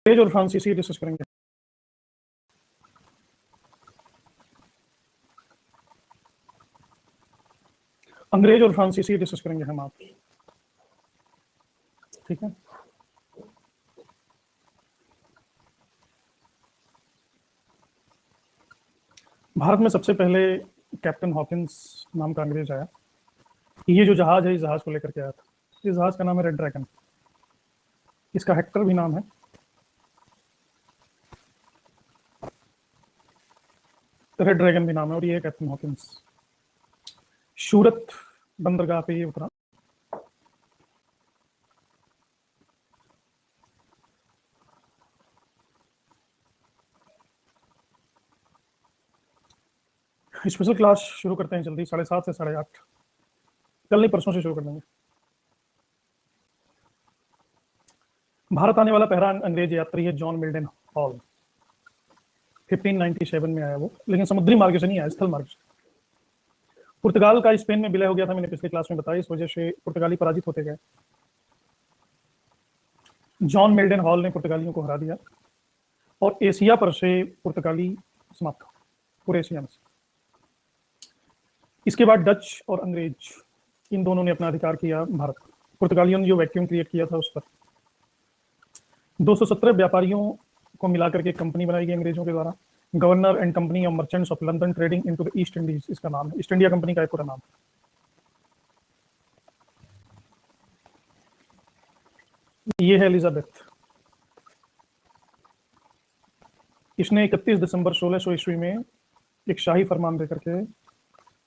अंग्रेज और फ्रांसीसी डिस्कस करेंगे। अंग्रेज और फ्रांसीसी डिस्कस करेंगे हम आप, ठीक है। भारत में सबसे पहले कैप्टन हॉकिंस नाम का अंग्रेज आया। ये जो जहाज है, इस जहाज को लेकर के आया था। इस जहाज का नाम है रेड ड्रैगन। इसका हेक्टर भी नाम है। रेड ड्रैगन भी नाम है और ये है कैप्टन हॉकिंस। सूरत बंदरगाह पे ये उतरा। स्पेशल क्लास शुरू करते हैं जल्दी, 7:30 से 8:30। कल नहीं, परसों से शुरू कर देंगे। भारत आने वाला पहला अंग्रेज यात्री है जॉन मिल्डन हॉल। 1597 में आया वो, लेकिन समुद्री मार्ग से नहीं आया, स्थल मार्ग से। पुर्तगाल का स्पेन में विलय हो गया था, मैंने पिछले क्लास में बताया, इस वजह से पुर्तगाली पराजित होते गए। जॉन मिल्डन हॉल ने पुर्तगालियों को हरा दिया और एशिया पर से पुर्तगाली समाप्त हो, पूरे एशिया में से। इसके बाद डच और अंग्रेज इन दोनों ने अपना अधिकार किया भारत। पुर्तगालियों ने जो वैक्यूम क्रिएट किया था उस पर 217 व्यापारियों को मिलाकर के एक कंपनी बनाई गई अंग्रेजों के द्वारा। Governor and company of merchants of London trading into the east Indies, इसका नाम है। ईस्ट इंडिया कंपनी का एक पूरा नाम। ये है एलिजाबेथ। इसने 31 दिसंबर 1600 ईस्वी में एक शाही फरमान देकर के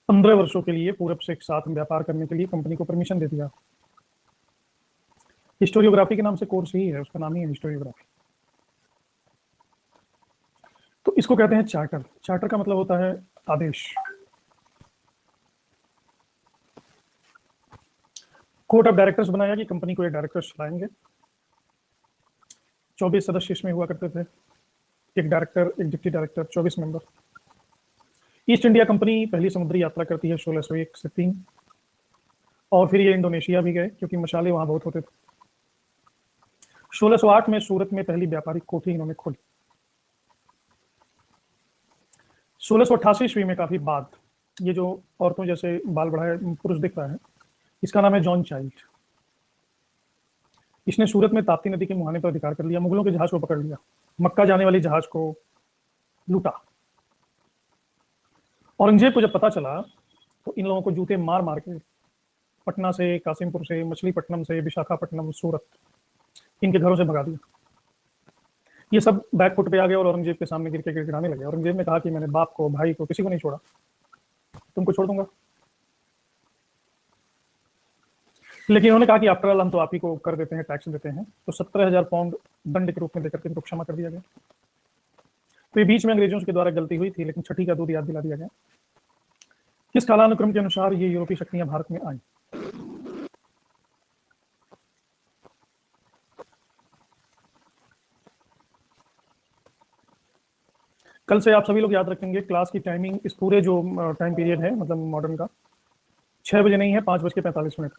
15 वर्षों के लिए पूरब से एक साथ व्यापार करने के लिए कंपनी को परमिशन दे दिया। हिस्टोरियोग्राफी के नाम से कोर्स ही है, उसका नाम ही है हिस्टोरियोग्राफी। तो इसको कहते हैं चार्टर। चार्टर का मतलब होता है आदेश। कोर्ट ऑफ डायरेक्टर्स बनाया कि कंपनी को ये डायरेक्टर्स चलाएंगे। 24 सदस्य इसमें हुआ करते थे, एक डायरेक्टर, एक deputy director, 24 member. East India company पहली समुद्री यात्रा करती है 1601 से 3, और फिर ये इंडोनेशिया भी गए क्योंकि मसाले वहां बहुत होते थे। 1608 में सूरत में पहली व्यापारिक कोठी इन्होंने खोली। 1688 ईस्वी में काफी बाद, ये जो औरतों जैसे बाल बढ़ाए पुरुष दिख रहा है, इसका नाम है जॉन चाइल्ड। इसने सूरत में ताप्ती नदी के मुहाने पर अधिकार कर लिया, मुगलों के जहाज को पकड़ लिया, मक्का जाने वाली जहाज को लूटा। औरंगजेब को जब पता चला तो इन लोगों को जूते मार मार के पटना से, कासिमपुर से, मछलीपट्टनम से, विशाखापट्टनम, सूरत, इनके घरों से भगा दिया। ये सब बैकफुट पे आ गए और औरंगजेब के सामने गिर के गिड़गिड़ाने लगे। औरंगजेब ने कहा कि मैंने बाप को, भाई को, किसी को नहीं छोड़ा, तुमको छोड़ दूंगा। लेकिन उन्होंने कहा कि आफ्टर ऑल हम तो आप ही को कर देते हैं, टैक्स देते हैं। तो 17,000 पाउंड दंड के रूप में देकर के इनको क्षमा कर दिया गया। तो ये बीच में अंग्रेजों के द्वारा गलती हुई थी, लेकिन छठी का दूध याद दिला दिया गया। किस कालानुक्रम के अनुसार ये यूरोपीय शक्तियां भारत में आई? कल से आप सभी लोग याद रखेंगे क्लास की टाइमिंग, इस पूरे जो टाइम पीरियड है, मतलब मॉडर्न का, 6 बजे नहीं है, 5:45।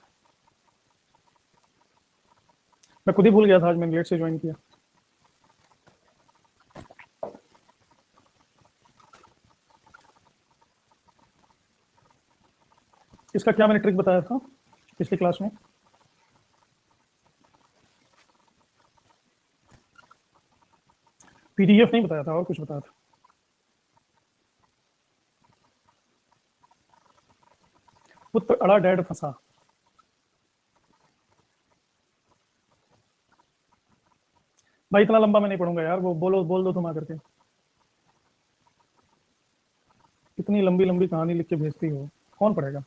मैं खुद ही भूल गया था, आज मैंने लेट से ज्वाइन किया। इसका क्या मैंने ट्रिक बताया था पिछली क्लास में? पीडीएफ नहीं बताया था, और कुछ बताया था। पुत्र अड़ा डैड फंसा। भाई इतना लंबा मैं नहीं पढ़ूंगा यार, वो बोलो, बोल दो तुम आकर के। इतनी लंबी लंबी कहानी लिख के भेजती हो, कौन पढ़ेगा?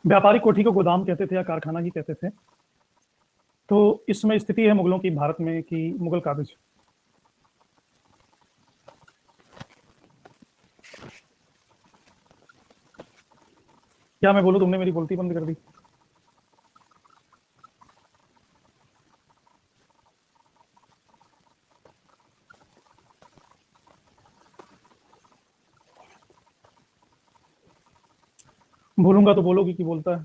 व्यापारिक कोठी को गोदाम कहते थे या कारखाना ही कहते थे। तो इसमें स्थिति है मुगलों की भारत में कि मुगल काबिज। क्या मैं बोलूं, तुमने मेरी बोलती बंद कर दी। बोलूंगा तो बोलोगी कि बोलता है।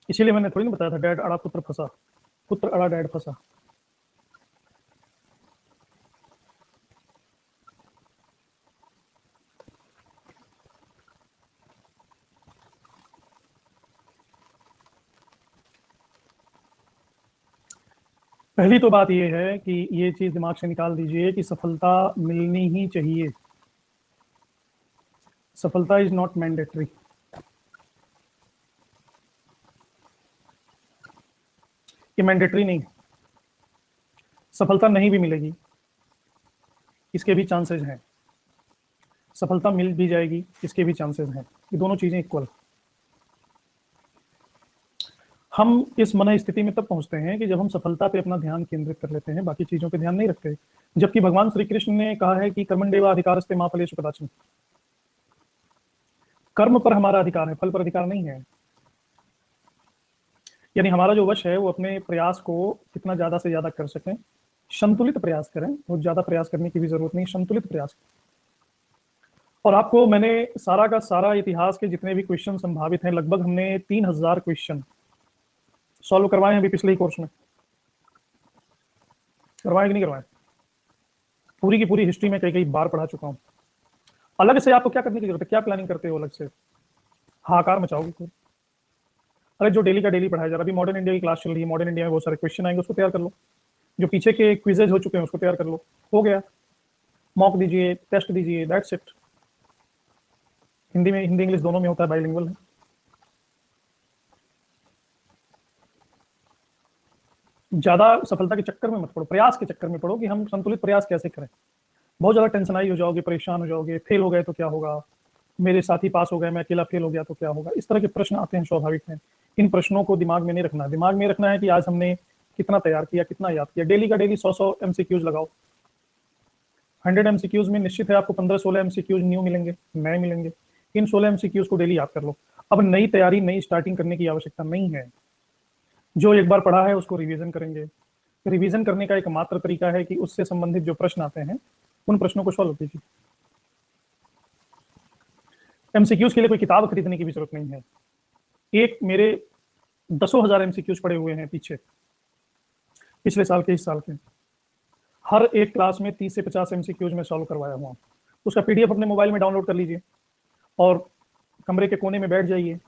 इसीलिए मैंने थोड़ी ना बताया था डैड अड़ा पुत्र फंसा, पुत्र अड़ा डैड फंसा। पहली तो बात यह है कि ये चीज दिमाग से निकाल दीजिए कि सफलता मिलनी ही चाहिए। सफलता इज नॉट मैंडेटरी। ये मैंडेटरी नहीं। सफलता नहीं भी मिलेगी, इसके भी चांसेस हैं। सफलता मिल भी जाएगी, इसके भी चांसेस हैं। ये दोनों चीजें इक्वल। हम इस मन स्थिति में तब पहुंचते हैं कि जब हम सफलता पे अपना ध्यान केंद्रित कर लेते हैं, बाकी चीजों पे ध्यान नहीं रखते। जबकि भगवान श्री कृष्ण ने कहा है कि कर्मण्येवा अधिकारस्ते मा फलेषु कदाचन। कर्म पर हमारा अधिकार है, फल पर अधिकार नहीं है। यानी हमारा जो वश है वो अपने प्रयास को कितना ज्यादा से ज्यादा कर सकें। संतुलित प्रयास करें, बहुत ज्यादा प्रयास करने की भी जरूरत नहीं, संतुलित प्रयास। और आपको मैंने सारा का सारा इतिहास के जितने भी क्वेश्चन संभावित हैं, लगभग हमने 3000 क्वेश्चन सॉल्व करवाए हैं अभी पिछले ही कोर्स में। करवाए कि नहीं करवाए? पूरी की पूरी हिस्ट्री में कई कई बार पढ़ा चुका हूँ। अलग से आपको क्या करने की जरूरत है? क्या प्लानिंग करते हो अलग से? हाहाकार मचाओगे फिर। अरे जो डेली का डेली पढ़ाया जा रहा है, अभी मॉडर्न इंडिया की क्लास चल रही है, मॉडर्न इंडिया में बहुत सारे क्वेश्चन आएंगे, उसको तैयार कर लो। जो पीछे के क्विजेज हो चुके हैं उसको तैयार कर लो, हो गया। मॉक दीजिए, टेस्ट दीजिए, दैट्स इट। हिंदी में, हिंदी इंग्लिश दोनों में होता है, बाइलिंगुअल है। ज्यादा सफलता के चक्कर में मत पड़ो, प्रयास के चक्कर में पड़ो कि हम संतुलित प्रयास कैसे करें। बहुत ज्यादा टेंशनाई हो जाओगे, परेशान हो जाओगे, फेल हो गए तो क्या होगा, मेरे साथी पास हो गए, मैं अकेला फेल हो गया तो क्या होगा। इस तरह के प्रश्न आते हैं, स्वाभाविक हैं। इन प्रश्नों को दिमाग में नहीं रखना। दिमाग में रखना है कि आज हमने कितना तैयार किया, कितना याद किया। डेली का डेली 100 एमसीक्यूज लगाओ। 100 एमसीक्यूज में निश्चित है आपको 15-16 एमसीक्यूज न्यू मिलेंगे, नए मिलेंगे। इन 16 एमसीक्यूज को डेली याद कर लो। अब नई तैयारी, नई स्टार्टिंग करने की आवश्यकता नहीं है। जो एक बार पढ़ा है उसको रिवीजन करेंगे। रिवीजन करने का एकमात्र तरीका है कि उससे संबंधित जो प्रश्न आते हैं उन प्रश्नों को सॉल्व कीजिए। एमसीक्यूज के लिए कोई किताब खरीदने की भी जरूरत नहीं है। एक मेरे दसों हजार एमसीक्यूज पड़े हुए हैं पीछे, पिछले साल के, इस साल के। हर एक क्लास में 30 से 50 एमसीक्यूज में सॉल्व करवाया हुआ। उसका पीडीएफ अपने मोबाइल में डाउनलोड कर लीजिए और कमरे के कोने में बैठ जाइए,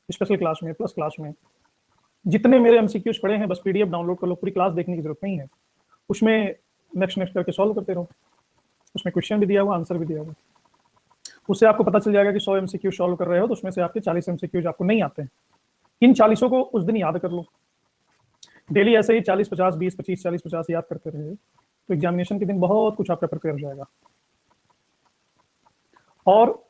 स्पेशल क्लास में, प्लस क्लास में। जितने मेरे एमसीक्यूज पड़े हैं बस पीडीएफ डाउनलोड कर लो, पूरी क्लास देखने की जरूरत नहीं है। उसमें नेक्स्ट नेक्स्ट करके सॉल्व करते रहो। उसमें क्वेश्चन भी दिया हुआ, आंसर भी दिया हुआ। उससे आपको पता चल जाएगा कि 100 एमसीक्यू सॉल्व कर रहे हो तो उसमें से आपके 40 एमसीक्यूज आपको नहीं आते हैं। इन 40 को उस दिन याद कर लो। डेली ऐसे ही 40 50 20 25 40 50 याद करते रहे तो एग्जामिनेशन के दिन बहुत कुछ आपका प्रिपेयर हो जाएगा। और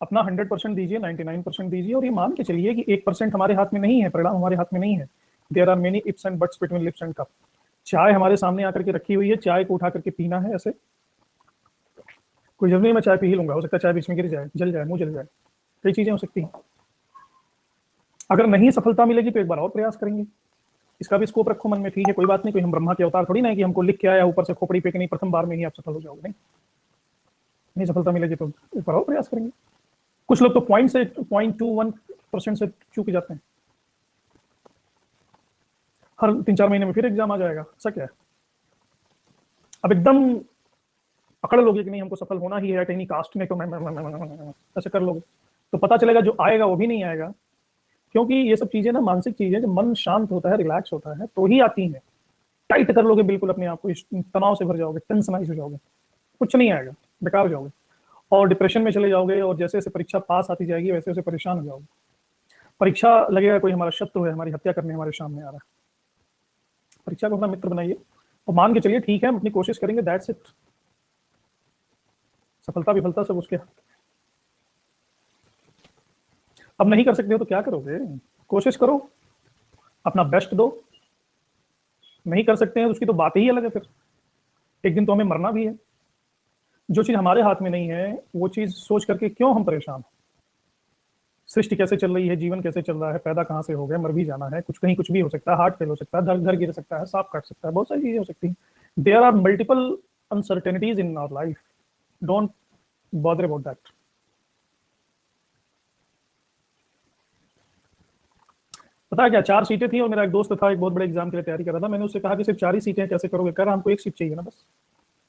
अपना 100% दीजिए, 99% दीजिए। और ये मान के चलिए कि 1% हमारे हाथ में नहीं है, परिणाम हमारे हाथ में नहीं है। There are many ifs and buts between lips and cup. चाय हमारे सामने आकर के रखी हुई है, चाय को उठा करके पीना है ऐसे। कोई जरूरी नहीं मैं चाय पी ही लूंगा, हो सकता है चाय बीच में गिर जाए, जल जाए, मुंह जल जाए, कई चीजें हो सकती हैं। अगर नहीं सफलता मिलेगी तो एक बार और प्रयास करेंगे। इसका भी स्कोप रखो मन में, ठीक है कोई बात नहीं, कोई हम ब्रह्मा के अवतार थोड़ी ना है कि हमको लिख के आया ऊपर से खोपड़ी पे कि नहीं प्रथम बार में ही आप सफल हो जाओगे। नहीं, नहीं सफलता मिलेगी तो एक बार और प्रयास करेंगे। कुछ लोग तो 0.21% से चूक जाते हैं। हर 3-4 महीने में फिर एग्जाम आ जाएगा, ऐसा क्या है? अब एकदम पकड़ लोगे कि नहीं हमको सफल होना ही है, कहीं कास्ट में तो मैं ऐसे कर लोगे तो पता चलेगा जो आएगा वो भी नहीं आएगा। क्योंकि ये सब चीजें ना मानसिक चीजें, जब मन शांत होता है, रिलैक्स होता है तो ही आती हैं। टाइट कर लोगे बिल्कुल अपने आप को, इस तनाव से भर जाओगे, टेंशनाइज हो जाओगे, कुछ नहीं आएगा, बेकार हो जाओगे और डिप्रेशन में चले जाओगे। और जैसे जैसे परीक्षा पास आती जाएगी वैसे वैसे परेशान हो जाओगे। परीक्षा लगेगा कोई हमारा शत्रु है, हमारी हत्या करने हमारे सामने आ रहा है। परीक्षा को अपना मित्र बनाइए और मान के चलिए ठीक है हम अपनी कोशिश करेंगे, दैट्स इट। सफलता विफलता सब उसके हाथ। अब नहीं कर सकते हो तो क्या करोगे? कोशिश करो, अपना बेस्ट दो। नहीं कर सकते हैं तो उसकी तो बात ही अलग है फिर। एक दिन तो हमें मरना भी है। जो चीज हमारे हाथ में नहीं है वो चीज सोच करके क्यों हम परेशान? सृष्टि कैसे चल रही है, जीवन कैसे चल रहा है, पैदा कहाँ से हो गए, मर भी जाना है, कुछ कहीं कुछ भी हो सकता है, हार्ट फेल हो सकता है, घर गिर सकता है, सांप काट सकता है, बहुत सारी चीजें हो सकती हैं। There are multiple uncertainties in our life. Don't bother about that. पता है क्या, 4 सीटें थी और मेरा एक दोस्त था, एक बहुत बड़े एग्जाम के लिए तैयारी कर रहा था। मैंने उससे कहा कि सिर्फ 4 ही सीटें हैं, कैसे करोगे? कह रहा हमको एक सीट चाहिए ना बस,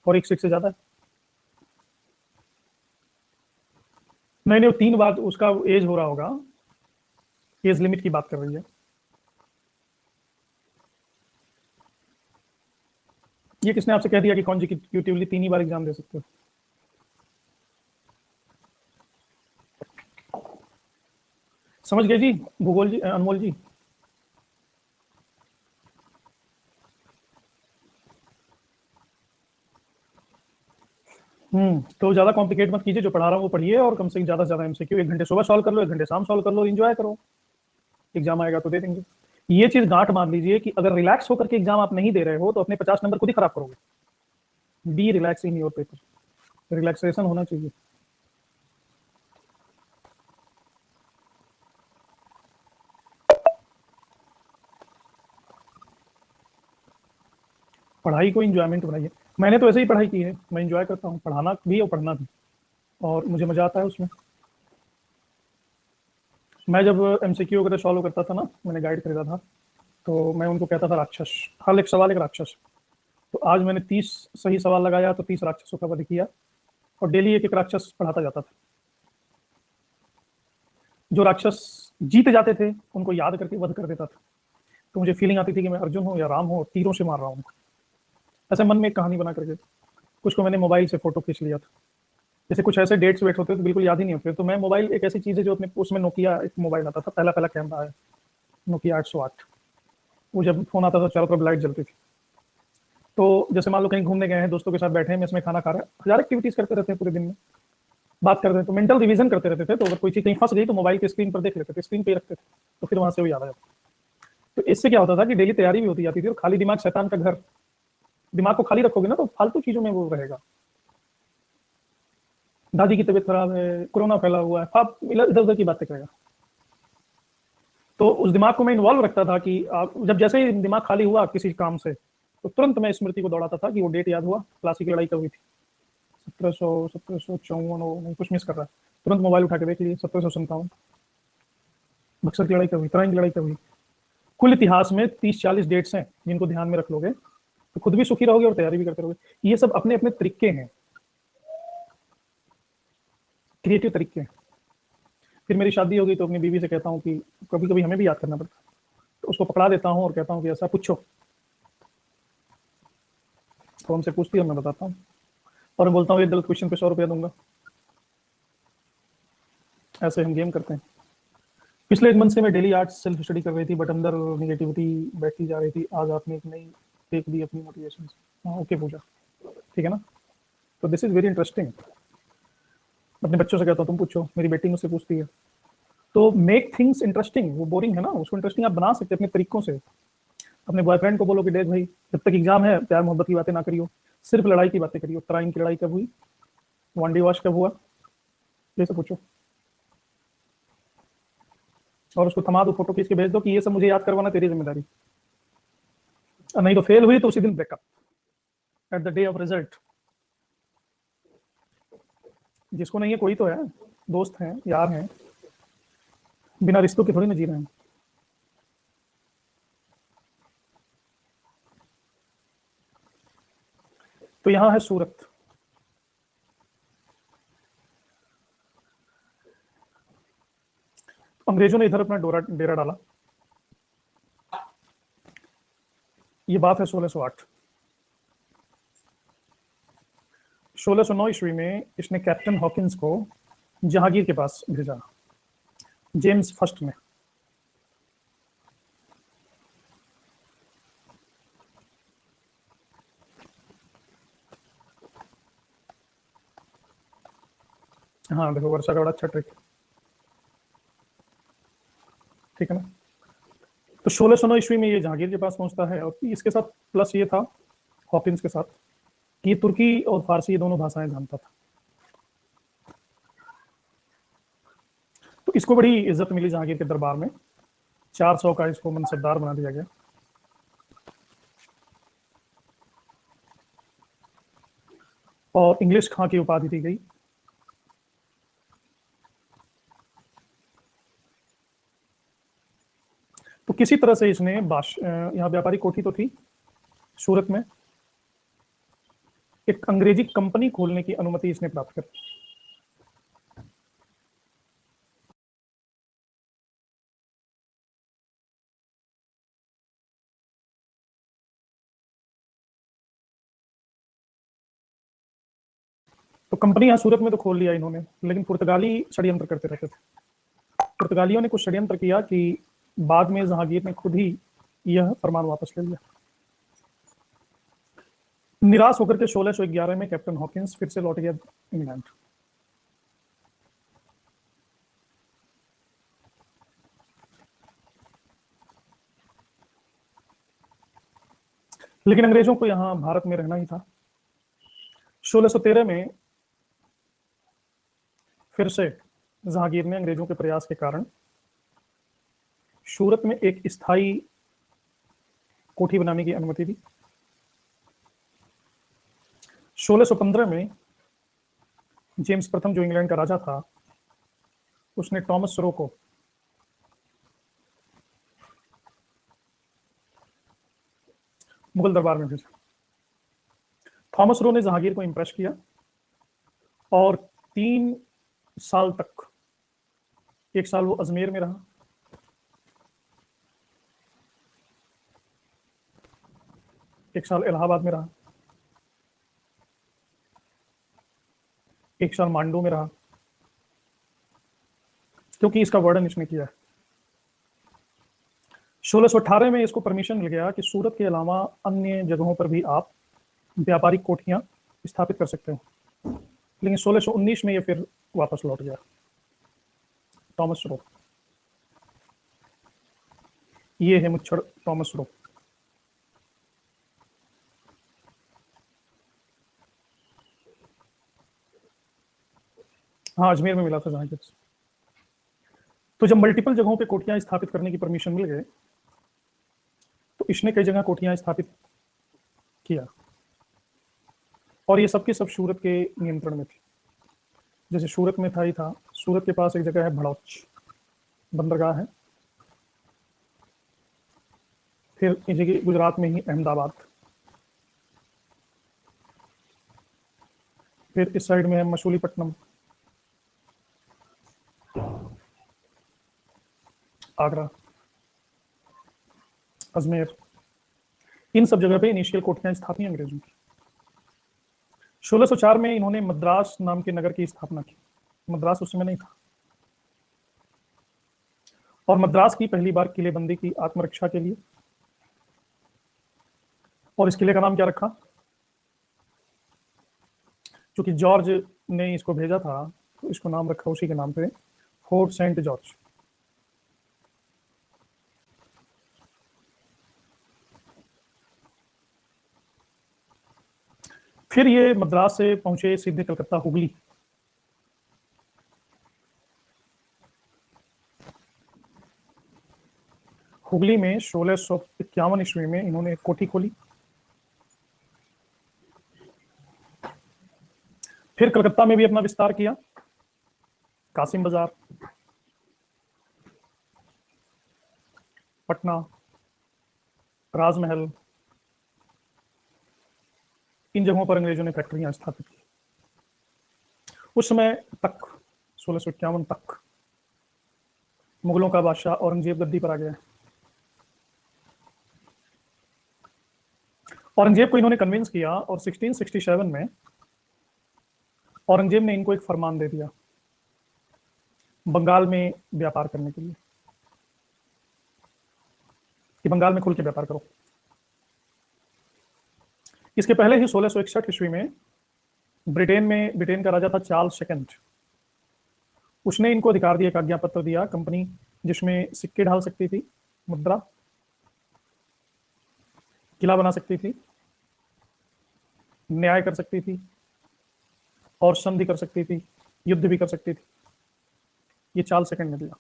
और एक सीट से ज्यादा है। नहीं नहीं, वो 3 बार उसका एज हो रहा होगा, एज लिमिट की बात कर रही है। ये किसने आपसे कह दिया कि कॉन्जिक्यूटिवली 3 ही बार एग्जाम दे सकते हो? समझ गए जी? भूगोल जी, अनमोल जी। तो ज्यादा कॉम्प्लिकेट मत कीजिए, जो पढ़ा रहा हूँ वो पढ़िए, और कम से ज्यादा से ज्यादा एमसीक्यू 1 घंटे सुबह सॉल्व कर लो, 1 घंटे शाम सॉल्व कर लो, एंजॉय करो। एग्जाम आएगा तो दे देंगे। ये चीज गांठ मान लीजिए कि अगर रिलैक्स होकर के एग्जाम आप नहीं दे रहे हो तो अपने 50 नंबर खुद ही खराब करोगे। Be relax in your paper. Relaxation होना चाहिए। पढ़ाई को इंजॉयमेंट बनाइए। मैंने तो ऐसे ही पढ़ाई की है, मैं इंजॉय करता हूँ, पढ़ाना भी और पढ़ना भी, और मुझे मजा आता है उसमें। मैं जब एमसीक्यू वगैरह सॉल्व करता था ना, मैंने गाइड खरीदा था, तो मैं उनको कहता था राक्षस। हर एक सवाल एक राक्षस। तो आज मैंने 30 सही सवाल लगाया तो 30 राक्षसों का वध किया, और डेली एक एक राक्षस पढ़ाता जाता था। जो राक्षस जीत जाते थे उनको याद करके वध कर देता था। तो मुझे फीलिंग आती थी कि मैं अर्जुन हूँ या राम हूँ और तीरों से मार रहा हूँ। ऐसे मन में एक कहानी बना करके कुछ को मैंने मोबाइल से फोटो खींच लिया था। जैसे कुछ ऐसे डेट्स वेट होते तो बिल्कुल याद ही नहीं होते। तो मैं मोबाइल एक ऐसी चीज है जो अपने उसमें नोकिया एक मोबाइल आता था, पहला पहला कैमरा है, नोकिया 808। वो जब फोन आता था चारों तरफ लाइट जलती थी। तो जैसे मान लो कहीं घूमने गए हैं, दोस्तों के साथ बैठे हैं, इसमें खाना खा रहे हैं, हजार एक्टिविटीज करते रहते हैं पूरे दिन में, बात करते हैं, तो मेंटल रिवीजन करते रहते थे। तो अगर कोई चीज कहीं फंस गई तो मोबाइल के स्क्रीन पर देख लेते थे, स्क्रीन पे ही रखते थे, तो फिर वहां से वो याद आ जाता। तो इससे क्या होता था कि डेली तैयारी भी होती जाती थी, और खाली दिमाग शैतान का घर। दिमाग को खाली रखोगे ना तो फालतू चीजों में वो रहेगा। दादी की तबीयत खराब है, कोरोना फैला हुआ है, आप इधर उधर की बातें करेगा। तो उस दिमाग को मैं इन्वॉल्व रखता था कि जब जैसे ही दिमाग खाली हुआ किसी काम से, तो तुरंत मैं स्मृति को दौड़ाता था कि वो डेट याद हुआ, प्लासी की लड़ाई कब हुई थी, 1754, नहीं कुछ मिस कर रहा है। तुरंत मोबाइल उठा के देख लिए, 1757। बक्सर की लड़ाई कब हुई, तराइन की लड़ाई कब हुई। कुल इतिहास में 30-40 डेट्स हैं जिनको ध्यान में रख लोगे तो खुद भी सुखी रहोगे और तैयारी भी करते रहोगे। ये सब अपने अपने तरीके हैं, क्रिएटिव तरीके हैं। फिर मेरी शादी हो गई तो अपनी बीवी से कहता हूँ कि कभी कभी हमें भी याद करना पड़ता है, तो उसको पकड़ा देता हूँ और कहता हूँ कि ऐसा पूछो, तो हमसे पूछती है, मैं बताता हूँ, और मैं बोलता हूँ एक गलत क्वेश्चन पे 100 रुपया दूंगा। ऐसे हम गेम करते हैं। पिछले 1 मंथ से मैं डेली आर्ट्स सेल्फ स्टडी कर रही थी, बट अंदर निगेटिविटी बैठती जा रही थी। आज आपने एक नई टेक दी अपनी मोटिवेशन से। हाँ ओके पूजा, ठीक है ना? तो दिस इज वेरी इंटरेस्टिंग। अपने बच्चों से कहता हूँ तुम पूछो, मेरी बेटी मुझसे पूछती है। तो मेक थिंग्स इंटरेस्टिंग। वो बोरिंग है ना, उसको इंटरेस्टिंग आप बना सकते हैं अपने तरीकों से। अपने बॉयफ्रेंड को बोलो कि देख भाई, जब तक एग्जाम है प्यार मोहब्बत की बातें ना करियो, सिर्फ लड़ाई की बातें करियो। तराइन की लड़ाई कब हुई, वांडी वॉश कब हुआ, ये सब पूछो। और उसको थमा दो, फोटो खींच के भेज दो कि ये सब मुझे याद करवाना तेरी जिम्मेदारी। और नहीं तो फेल हुई तो उसी दिन breakup, at the day of result. जिसको नहीं है कोई तो है, दोस्त हैं, यार हैं, बिना रिश्तों के थोड़ी ना जी रहे हैं। तो यहाँ है सूरत। अंग्रेजों ने इधर अपना डेरा डाला। ये बात है 1608। 1609 ईस्वी में इसने कैप्टन हॉकिंस को जहांगीर के पास भेजा, जेम्स फर्स्ट ने। हाँ देखो, वर्षा का बड़ा अच्छा ट्रिक, ठीक है ना। तो 1609 ईस्वी में ये जहांगीर के पास पहुंचता है, और इसके साथ प्लस ये था हॉकिंस के साथ कि ये तुर्की और फारसी ये दोनों भाषाएं जानता था। तो इसको बड़ी इज्जत मिली जहांगीर के दरबार में, 400 का इसको मनसबदार बना दिया गया। और इंग्लिश खां की उपाधि दी गई। तो किसी तरह से इसने यहाँ व्यापारी कोठी तो थी सूरत में, एक अंग्रेजी कंपनी खोलने की अनुमति इसने प्राप्त कर। तो कंपनी यहाँ सूरत में तो खोल लिया इन्होंने, लेकिन पुर्तगाली षड्यंत्र करते रहते थे। पुर्तगालियों ने कुछ षड्यंत्र किया कि बाद में जहांगीर ने खुद ही यह फरमान वापस ले लिया। निराश होकर के 1611 में कैप्टन हॉकिंस फिर से लौट गया इंग्लैंड। लेकिन अंग्रेजों को यहाँ भारत में रहना ही था। 1613 में फिर से जहांगीर ने अंग्रेजों के प्रयास के कारण सूरत में एक स्थायी कोठी बनाने की अनुमति दी। 1615 में जेम्स प्रथम जो इंग्लैंड का राजा था, उसने टॉमस रो को मुगल दरबार में भेजा। थॉमस रो ने जहांगीर को इंप्रेस किया और 3 साल तक, एक साल वो अजमेर में रहा, एक साल इलाहाबाद में रहा, एक साल मांडू में रहा, क्योंकि इसका वर्णन इसने किया है। 1618 में इसको परमिशन मिल गया कि सूरत के अलावा अन्य जगहों पर भी आप व्यापारिक कोठियां स्थापित कर सकते हो। लेकिन 1619 में ये फिर वापस लौट गया टॉमस रो। ये है मुच्छड़ टॉमस रो। हाँ, अजमेर में मिला था जहांगीर से। तो जब मल्टीपल जगहों पे कोठियां स्थापित करने की परमिशन मिल गए, तो इसने कई जगह कोठियां स्थापित किया, और ये सबके सब सूरत के नियंत्रण में थी। जैसे सूरत में था ही था, सूरत के पास एक जगह है भड़ौच, बंदरगाह है। फिर इस जगह गुजरात में ही अहमदाबाद, फिर इस साइड में है मछलीपट्टनम, आगरा, अजमेर। इन सब जगह पे इनिशियल कोठियां स्थापित अंग्रेजों की। 1604 में इन्होंने मद्रास नाम के नगर की स्थापना की। मद्रास उस समय नहीं था, और मद्रास की पहली बार किलेबंदी की आत्मरक्षा के लिए। और इस किले का नाम क्या रखा? क्योंकि जॉर्ज ने इसको भेजा था, तो इसको नाम रखा उसी के नाम पे, फोर्ट सेंट जॉर्ज। फिर ये मद्रास से पहुंचे सीधे कलकत्ता, हुगली। हुगली में 1651 ईस्वी में इन्होंने एक कोठी खोली। फिर कलकत्ता में भी अपना विस्तार किया, कासिम बाजार, पटना, राजमहल, इन जगहों पर अंग्रेजों ने फैक्ट्रियां स्थापित की। उस समय तक 1651 तक मुगलों का बादशाह औरंगजेब गद्दी पर आ गया। औरंगजेब को इन्होंने कन्विंस किया, और 1667 में औरंगजेब ने इनको एक फरमान दे दिया बंगाल में व्यापार करने के लिए, कि बंगाल में खुल के व्यापार करो। इसके पहले ही 1661 ईस्वी में ब्रिटेन का राजा था चार्ल्स सेकंड। उसने इनको अधिकार दिया, एक आज्ञा पत्र दिया, कंपनी जिसमें सिक्के ढाल सकती थी, मुद्रा, किला बना सकती थी, न्याय कर सकती थी और संधि कर सकती थी, युद्ध भी कर सकती थी। ये 4 सेकंड में दिया।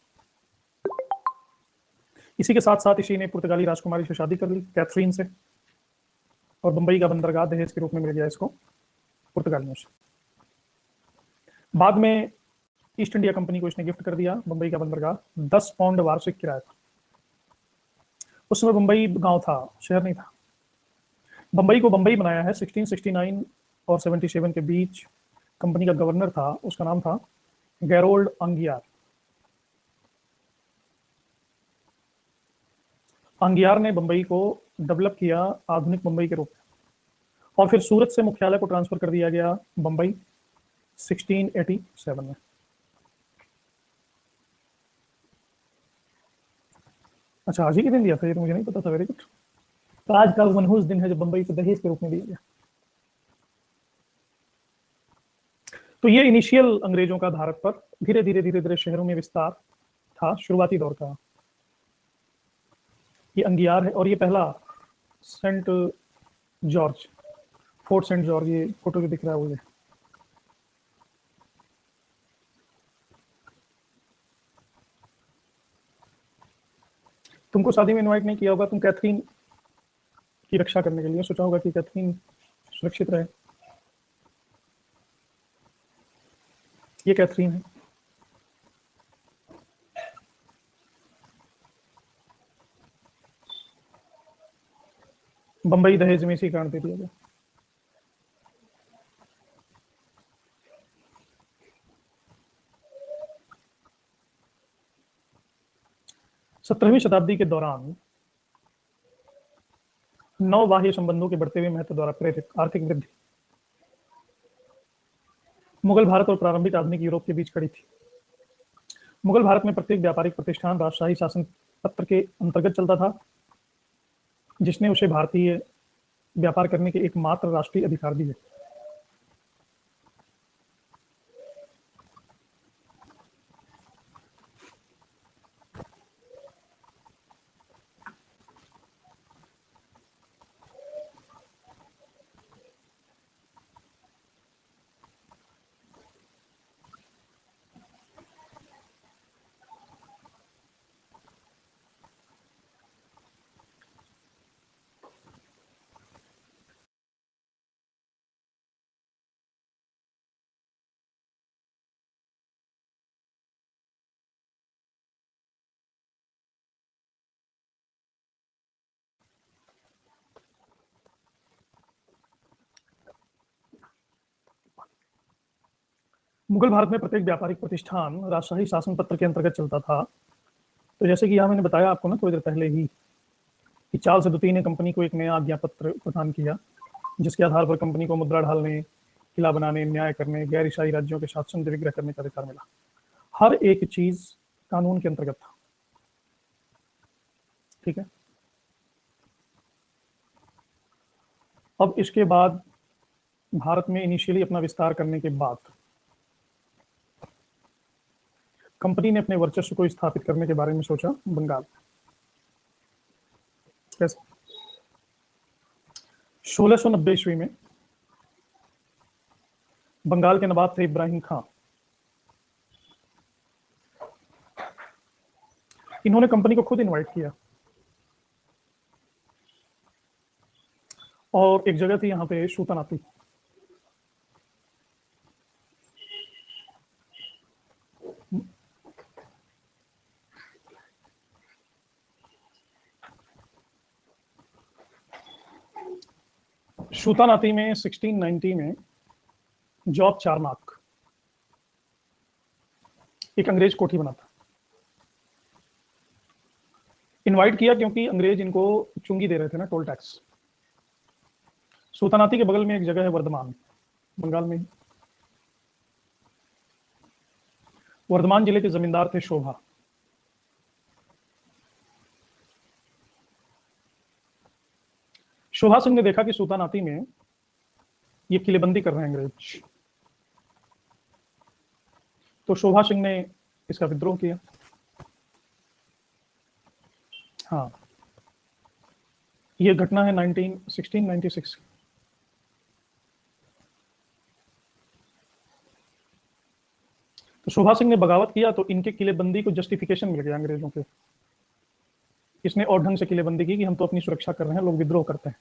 इसी के साथ साथ इसी ने पुर्तगाली राजकुमारी से शादी कर ली, कैथरीन से, और बंबई का बंदरगाह दहेज के रूप में मिल गया इसको पुर्तगालियों से। बाद में ईस्ट इंडिया कंपनी को इसने गिफ्ट कर दिया बंबई का बंदरगाह, 10 पाउंड वार्षिक किराया था। उस समय बंबई गांव था, शहर नहीं था। बंबई को बंबई बनाया है 1669 और 77 के बीच। कंपनी का गवर्नर था, उसका नाम था गैरोल्ड अंगियार। अंगियार ने बंबई को डेवलप किया आधुनिक मुंबई के रूप में, और फिर सूरत से मुख्यालय को ट्रांसफर कर दिया गया बंबई 1687 में। अच्छा, आज ही के दिन दिया था, ये तो मुझे नहीं पता था। Very good. तो आज का मनहूस दिन है जब बंबई को दहेज के रूप में दिया गया। तो ये इनिशियल अंग्रेजों का भारत पर धीरे धीरे शहरों में विस्तार था, शुरुआती दौर का। ये अंगियार है, और ये पहला saint George, fort saint George, ये फोटो जो दिख रहा है वो ये। तुमको शादी में इनवाइट नहीं किया होगा, तुम कैथरीन की रक्षा करने के लिए सोचा होगा कि कैथरीन सुरक्षित रहे। ये कैथरीन है। बंबई दहेज में इसी कारण दे दिया गया। सत्रहवीं शताब्दी के दौरान नौ बाह्य संबंधों के बढ़ते हुए महत्व द्वारा प्रेरित आर्थिक वृद्धि मुगल भारत और प्रारंभिक आधुनिक यूरोप के बीच खड़ी थी। मुगल भारत में प्रत्येक व्यापारिक प्रतिष्ठान राजशाही शासन पत्र के अंतर्गत चलता था, जिसने उसे भारतीय व्यापार करने के एकमात्र राष्ट्रीय अधिकार दिए। मुगल भारत में प्रत्येक व्यापारिक प्रतिष्ठान राजशाही शासन पत्र के अंतर्गत चलता था। तो जैसे कि यहाँ मैंने बताया आपको ना थोड़ी देर पहले ही कि चार्ल्स द्वितीय ने कंपनी को एक नया आज्ञा पत्र प्रदान किया, जिसके आधार पर कंपनी को मुद्रा ढालने, किला बनाने, न्याय करने, गैर ईसाई राज्यों के साथ संधि विग्रह करने का अधिकार मिला। हर एक चीज कानून के अंतर्गत था। ठीक है। अब इसके बाद भारत में इनिशियली अपना विस्तार करने के बाद कंपनी ने अपने वर्चस्व को स्थापित करने के बारे में सोचा बंगाल। कैसे? 1690 ईस्वी में बंगाल के नवाब थे इब्राहिम खां। इन्होंने कंपनी को खुद इनवाइट किया, और एक जगह थी यहाँ पे सूतनाती। सूतानाती में 1690 में जॉब चारमाक एक अंग्रेज कोठी बना था। इनवाइट किया क्योंकि अंग्रेज इनको चुंगी दे रहे थे ना, टोल टैक्स। सूतानाती के बगल में एक जगह है वर्धमान, बंगाल में। वर्धमान जिले के जमींदार थे शोभा। शोभा सिंह ने देखा कि सूतानाती में ये किलेबंदी कर रहे हैं अंग्रेज, तो शोभा सिंह ने इसका विद्रोह किया। हाँ, ये घटना है 1696। तो शोभा सिंह ने बगावत किया तो इनके किलेबंदी को जस्टिफिकेशन मिल गया अंग्रेजों के। इसने और ढंग से किलेबंदी की कि हम तो अपनी सुरक्षा कर रहे हैं, लोग विद्रोह करते हैं।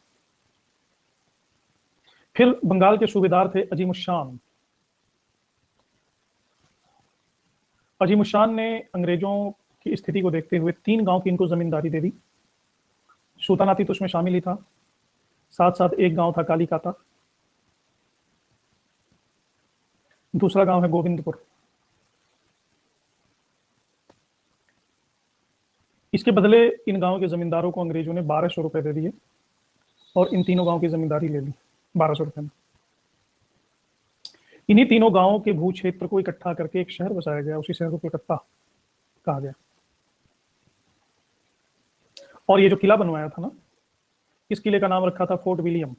फिर बंगाल के सूबेदार थे अजीमुशान। अजीमुशान ने अंग्रेजों की स्थिति को देखते हुए 3 गांव की इनको जमींदारी दे दी। सूतानाती तो उसमें शामिल ही था, साथ साथ एक गांव था कालीकाता, दूसरा गांव है गोविंदपुर। इसके बदले इन गांवों के जमींदारों को अंग्रेजों ने 1200 रुपए दे दिए और इन तीनों गांवों की जमींदारी ले ली 1200 रुपए में। इन्हीं तीनों गांवों के भू क्षेत्र को इकट्ठा करके एक शहर बसाया गया, उसी शहर को कलकत्ता कहा गया। और ये जो किला बनवाया था ना, इस किले का नाम रखा था फोर्ट विलियम।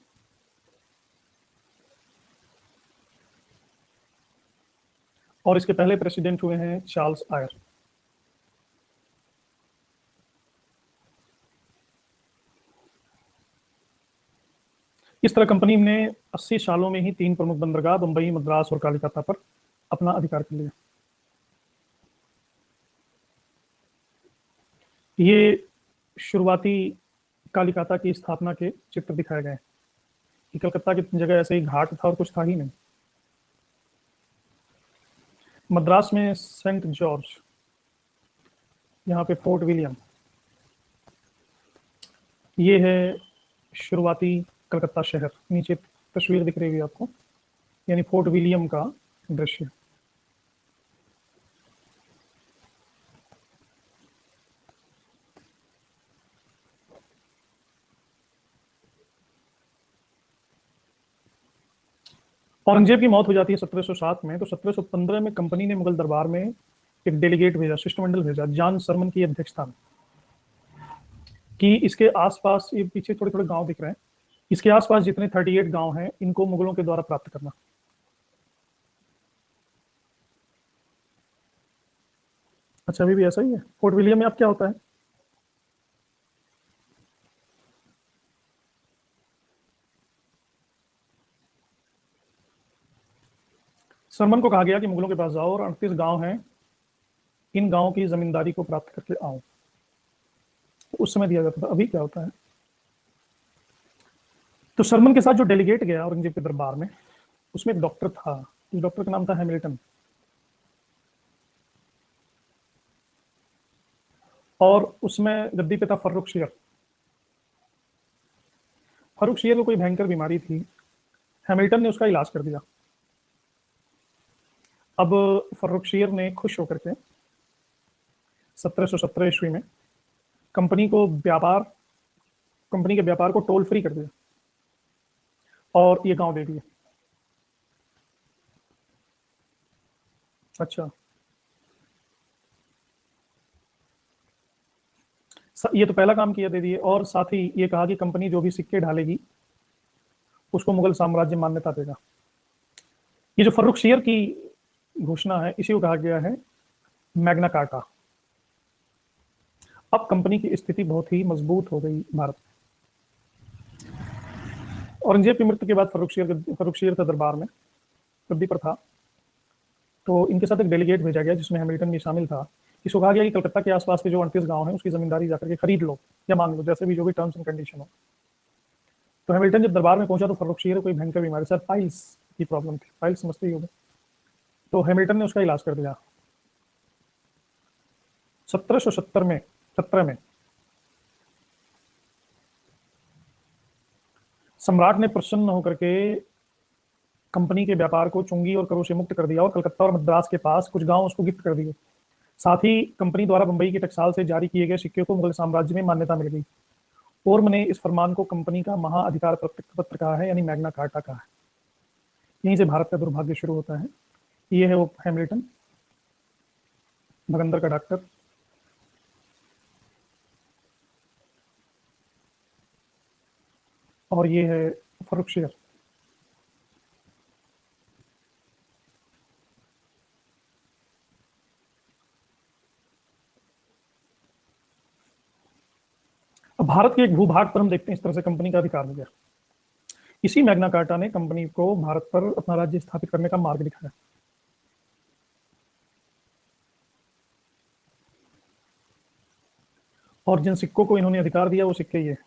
और इसके पहले प्रेसिडेंट हुए हैं चार्ल्स आयर। इस तरह कंपनी ने 80 सालों में ही 3 प्रमुख बंदरगाह बंबई, मद्रास और कलकत्ता पर अपना अधिकार कर लिया। ये शुरुआती कालिकाता की स्थापना के चित्र दिखाए गए हैं कि कलकत्ता की जगह ऐसे ही घाट था और कुछ था ही नहीं। मद्रास में सेंट जॉर्ज, यहाँ पे फोर्ट विलियम। ये है शुरुआती कलकत्ता शहर, नीचे तस्वीर दिख रही है आपको, यानी फोर्ट विलियम का दृश्य। औरंगजेब की मौत हो जाती है 1707 में। तो 1715 में कंपनी ने मुगल दरबार में एक डेलीगेट भेजा, शिष्टमंडल भेजा, जॉन सरमन की अध्यक्षता में, कि इसके आसपास, ये पीछे थोड़े थोड़े गांव दिख रहे हैं, इसके आसपास जितने 38 गांव हैं इनको मुगलों के द्वारा प्राप्त करना। अच्छा, अभी भी ऐसा ही है। फोर्ट विलियम में अब क्या होता है? सरमन को कहा गया कि मुगलों के पास जाओ और 38 गांव हैं, इन गांवों की जमींदारी को प्राप्त करके आओ। तो उस समय दिया जाता था। अभी क्या होता है? तो सरमन के साथ जो डेलीगेट गया औरंगजेब के दरबार में, उसमें एक डॉक्टर था। उस डॉक्टर का नाम था हैमिल्टन। और उसमें गद्दी पे था फर्रुख शेर। फर्रुख शेर को कोई भयंकर बीमारी थी, हैमिल्टन ने उसका इलाज कर दिया। अब फर्रुख शेर ने खुश होकर के 1717 ईस्वी में कंपनी को व्यापार कंपनी के व्यापार को टोल फ्री कर दिया और ये गांव दे दिए। अच्छा, ये तो पहला काम किया, दे दिए। और साथ ही ये कहा कि कंपनी जो भी सिक्के ढालेगी उसको मुगल साम्राज्य मान्यता देगा। ये जो फर्रुख शेर की घोषणा है, इसी को कहा गया है मैग्ना कार्टा। अब कंपनी की स्थिति बहुत ही मजबूत हो गई भारत में। औरंगजेब की मृत्यु के बाद फर्रुख शेर था दरबार में, गद्दी पर था। तो इनके साथ एक डेलीगेट भेजा गया जिसमें हैमिल्टन भी शामिल था। इसको कहा गया कि कलकत्ता के आसपास के जो 38 गांव हैं उसकी जमींदारी जाकर के खरीद लो या मांग लो, जैसे भी जो भी टर्म्स एंड कंडीशन हो। तो हैमिल्टन जब दरबार में पहुंचा तो फर्रुख शेर को कोई भयंकर बीमारी, सर पाइल्स की प्रॉब्लम थी, पाइल्स समझते ही होंगे। तो हैमिल्टन ने उसका इलाज कर दिया 1717 में। सम्राट ने प्रसन्न होकर के कंपनी के व्यापार को चुंगी और करों से मुक्त कर दिया और कलकत्ता और मद्रास के पास कुछ गांव उसको गिफ्ट कर दिए। साथ ही कंपनी द्वारा बंबई के टकसाल से जारी किए गए सिक्के को मुगल साम्राज्य में मान्यता मिल गई। ओर्म ने इस फरमान को कंपनी का महा अधिकार पत्र कहा है, यानी मैग्ना कार्टा कहा है। यहीं से भारत का दुर्भाग्य शुरू होता है। ये है वो हैमिल्टन, भगंदर का डॉक्टर। और ये है फर्रुख शेर। भारत के एक भूभाग पर हम देखते हैं इस तरह से कंपनी का अधिकार हो गया। इसी मैग्ना कार्टा ने कंपनी को भारत पर अपना राज्य स्थापित करने का मार्ग दिखाया। और जिन सिक्कों को इन्होंने अधिकार दिया वो सिक्के ये।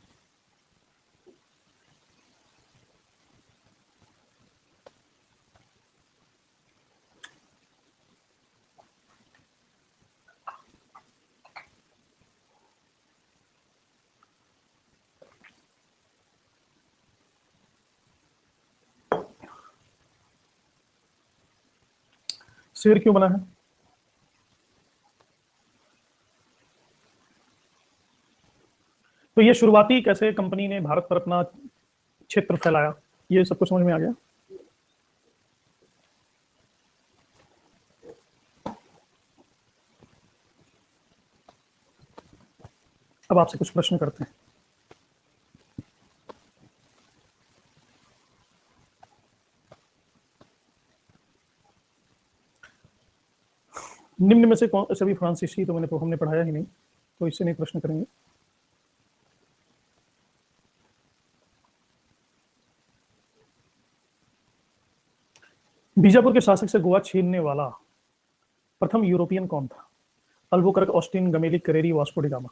शेर क्यों बना है? तो ये शुरुआती कैसे कंपनी ने भारत पर अपना क्षेत्र फैलाया, ये सब कुछ समझ में आ गया। अब आपसे कुछ प्रश्न करते हैं। निम्न में से कौन सभी फ्रांसीसी, तो हमने पढ़ाया ही नहीं, तो इससे नहीं प्रश्न करेंगे। बीजापुर के शासक से गोवा छीनने वाला प्रथम यूरोपियन कौन था? Albuquerque, Austin, Gemelli, Careri, Vasco da Gama.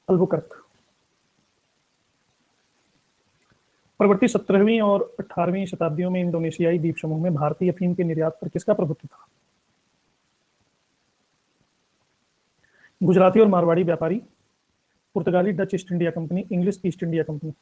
Albuquerque. परवर्ती 17वीं और 18वीं शताब्दियों में इंडोनेशियाई द्वीप समूह में भारतीय अफीम के निर्यात पर किसका प्रभुत्व था? गुजराती और मारवाड़ी व्यापारी, पुर्तगाली, Dutch east India company, English east India company.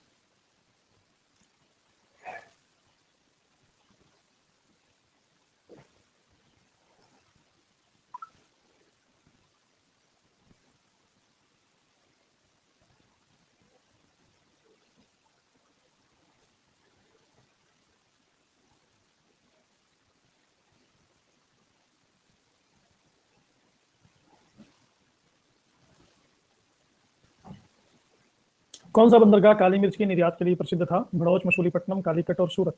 कौन सा बंदरगाह काली मिर्च की निर्यात के लिए प्रसिद्ध था? भड़ौच, मछलीपट्टनम, कालीकट और सूरत।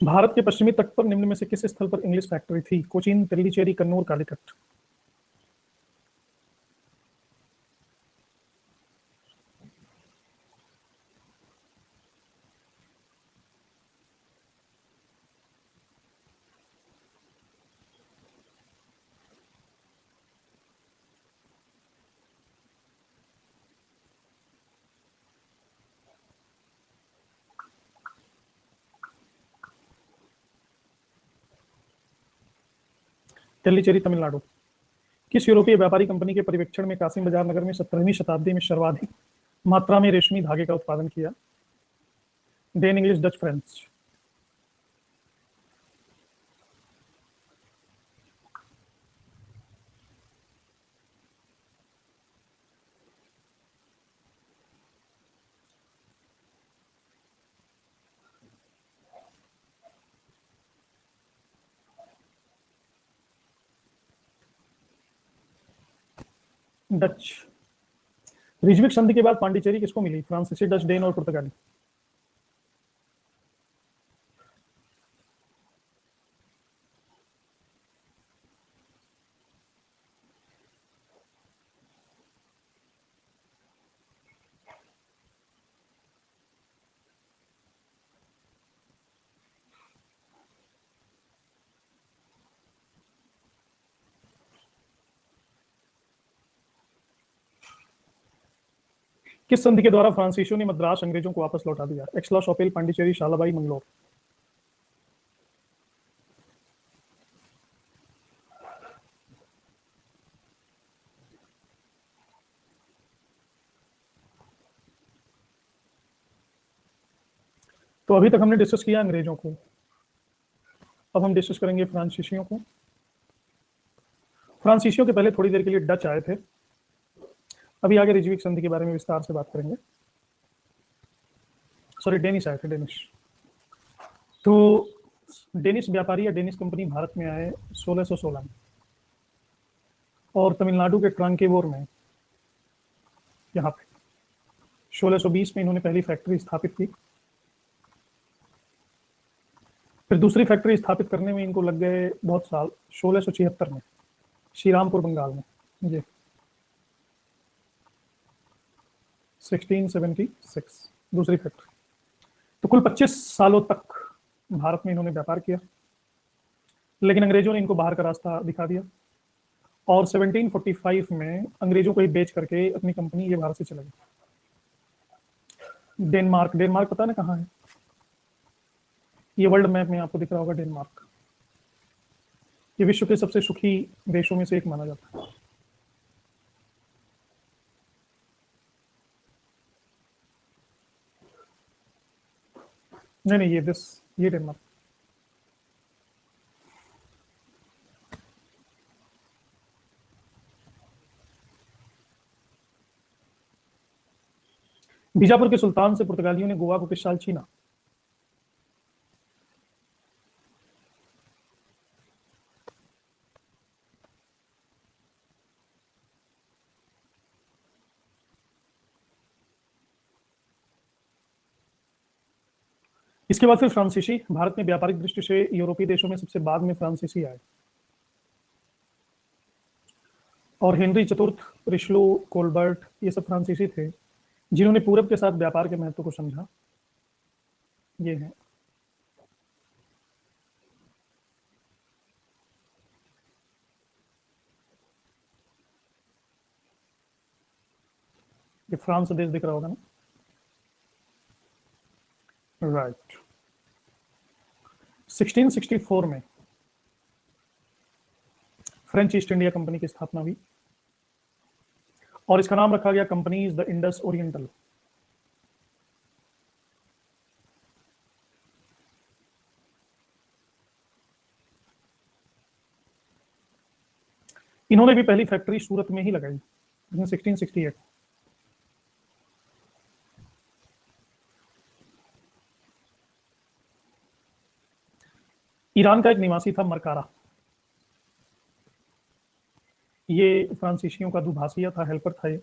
भारत के पश्चिमी तट पर निम्न में से किस स्थल पर इंग्लिश फैक्ट्री थी? कोचीन, तेलीचेरी, कन्नूर, कालीकट। तेलीचेरी, तमिलनाडु। किस यूरोपीय व्यापारी कंपनी के पर्यवेक्षण में कासिम बाजार नगर में 17वीं शताब्दी में सर्वाधिक मात्रा में रेशमी धागे का उत्पादन किया? Dane, English, Dutch, French. Dutch. Ryswick संधि के बाद पांडिचेरी किसको मिली? फ्रांसीसी, डच, डेन और पुर्तगाली। किस संधि के द्वारा फ्रांसीसियों ने मद्रास अंग्रेजों को वापस लौटा दिया? एक्सला, शॉपेल, पांडिचेरी, शालाबाई, मंगलोर। तो अभी तक हमने डिस्कस किया अंग्रेजों को, अब हम डिस्कस करेंगे फ्रांसीसियों को। फ्रांसीसियों के पहले थोड़ी देर के लिए डच आए थे, अभी आगे रिजविक संधि के बारे में विस्तार से बात करेंगे। सॉरी, डेनिश आए थे, डेनिश। तो डेनिश व्यापारी या डेनिश कंपनी भारत में आए 1616 में, और तमिलनाडु के ट्रांकेवोर में, यहाँ पे 1620 में इन्होंने पहली फैक्ट्री स्थापित की। फिर दूसरी फैक्ट्री स्थापित करने में इनको लग गए बहुत साल, 1676 में श्रीरामपुर बंगाल में, ये 1676 दूसरी फैक्ट्री। तो कुल 25 सालों तक भारत में इन्होंने व्यापार किया, लेकिन अंग्रेजों ने इनको बाहर का रास्ता दिखा दिया, और 1745 में अंग्रेजों को ही बेच करके अपनी कंपनी ये भारत से चला गया। डेनमार्क, डेनमार्क पता ना कहाँ है? ये वर्ल्ड मैप में आपको दिख रहा होगा डेनमार्क। ये विश्व के सबसे सुखी देशों में से एक माना जाता है। नहीं नहीं, ये डेनमार्क। बीजापुर के सुल्तान से पुर्तगालियों ने गोवा को किस साल छीना? इसके बाद फिर फ्रांसीसी, भारत में व्यापारिक दृष्टि से यूरोपीय देशों में सबसे बाद में फ्रांसीसी आए, और हेनरी चतुर्थ, रिश्लू, कोलबर्ट, ये सब फ्रांसीसी थे जिन्होंने पूरब के साथ व्यापार के महत्व को समझा। ये है ये फ्रांस देश दिख रहा होगा ना, राइट। 1664 में फ्रेंच ईस्ट इंडिया कंपनी की स्थापना हुई, और इसका नाम रखा गया कंपनीज द इंडस ओरिएंटल। इन्होंने भी पहली फैक्ट्री सूरत में ही लगाई 1668। ईरान का एक निवासी था मरकारा, ये फ्रांसीसियों का दुभाषिया था, हेल्पर था ये।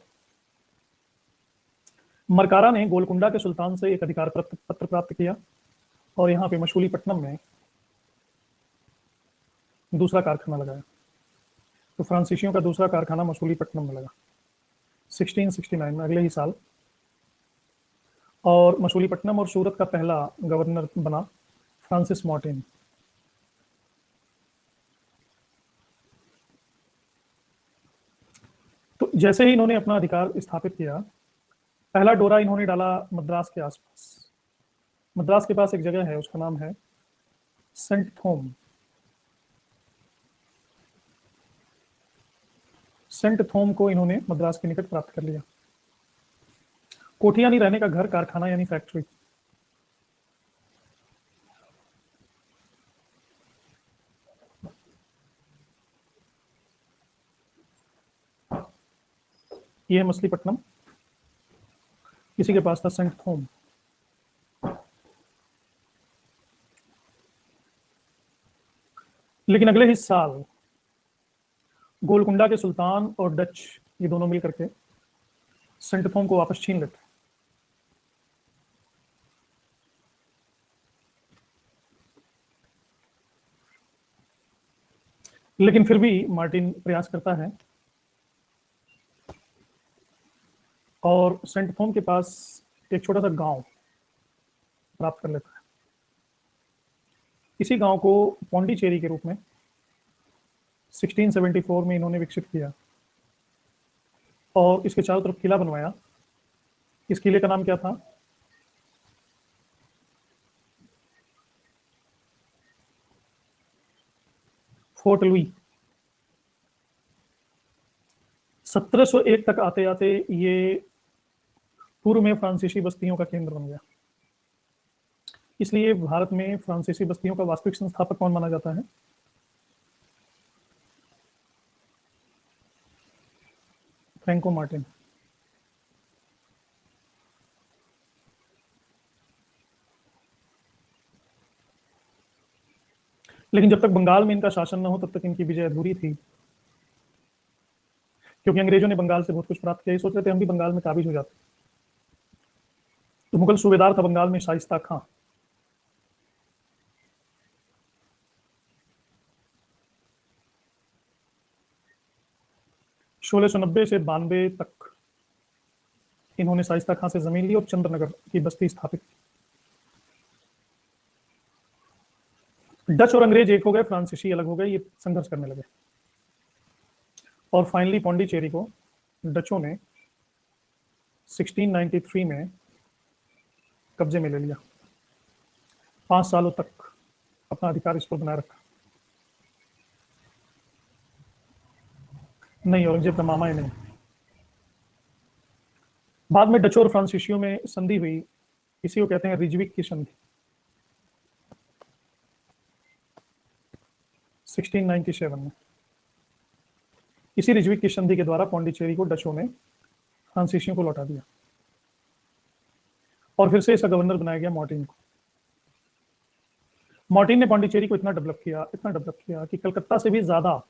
मरकारा ने गोलकुंडा के सुल्तान से एक अधिकार पत्र प्राप्त किया, और यहाँ पे मछलीपट्टनम में दूसरा कारखाना लगाया। तो फ्रांसीसियों का दूसरा कारखाना मछलीपट्टनम में लगा 1669 में, अगले ही साल। और मछलीपट्टनम और सूरत का पहला गवर्नर बना फ्रांसिस मार्टिन। तो जैसे ही इन्होंने अपना अधिकार स्थापित किया, पहला डोरा इन्होंने डाला मद्रास के आसपास। मद्रास के पास एक जगह है, उसका नाम है सेंट थोम। सेंट थोम को इन्होंने मद्रास के निकट प्राप्त कर लिया। कोठी यानी रहने का घर, कारखाना यानी फैक्ट्री। ये है मछलीपट्टनम, किसी के पास था सेंट थोम। लेकिन अगले ही साल गोलकुंडा के सुल्तान और डच, ये दोनों मिलकर के सेंट थोम को वापस छीन लेते। लेकिन फिर भी मार्टिन प्रयास करता है, और सेंट थोम के पास एक छोटा सा गांव प्राप्त कर लेता है। इसी गांव को पौंडीचेरी के रूप में 1674 में इन्होंने विकसित किया, और इसके चारों तरफ किला बनवाया। इस किले का नाम क्या था? Fort Louis. 1701 तक आते आते ये पूर्व में फ्रांसीसी बस्तियों का केंद्र बन गया। इसलिए भारत में फ्रांसीसी बस्तियों का वास्तविक संस्थापक कौन माना जाता है? Franco Martin. लेकिन जब तक बंगाल में इनका शासन न हो तब तक इनकी विजय अधूरी थी, क्योंकि अंग्रेजों ने बंगाल से बहुत कुछ प्राप्त किया। ये सोच रहे थे हम भी बंगाल में काबिज हो जाते। तो मुगल सूबेदार था बंगाल में शाइस्ता खां। सोलह सौ नब्बे से 92 तक इन्होंने शाइस्ता खां से जमीन ली और चंद्रनगर की बस्ती स्थापित की। डच और अंग्रेज एक हो गए, फ्रांसीसी अलग हो गए, ये संघर्ष करने लगे और फाइनली पौंडीचेरी को डचों ने 1693 में कब्जे में ले लिया। 5 सालों तक अपना अधिकार इस पर बनाए रखा। नहीं, औरंगजेब का मामा ही नहीं। बाद में डचों और फ्रांसीसियों में संधि हुई, इसी को कहते हैं रिजविक की संधि। 1697 में इसी रिजविक की संधि के द्वारा पौंडीचेरी को डचों ने फ्रांसीसियों को लौटा दिया और फिर से इसका गवर्नर बनाया गया मॉर्टिन को। मॉर्टिन ने पौंडीचेरी को इतना डेवलप किया कि कलकत्ता से भी ज्यादा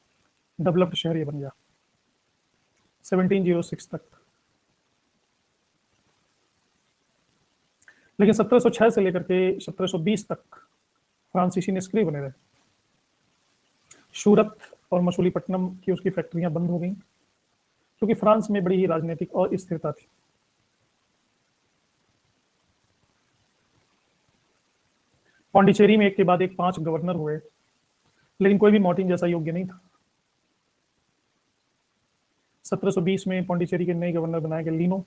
डेवलप्ड शहर ये बन गया 1706 तक। लेकिन 1706 से लेकर के 1720 तक फ्रांसीसी निष्क्रिय बने रहे। सूरत और मछलीपट्टनम की उसकी फैक्ट्रियां बंद हो गई, क्योंकि फ्रांस में बड़ी ही राजनीतिक अस्थिरता थी। पौंडीचेरी में एक के बाद एक 5 गवर्नर हुए, लेकिन कोई भी मॉर्टिन जैसा योग्य नहीं था। 1720 में पौंडीचेरी के नए गवर्नर बनाए गए लीनो,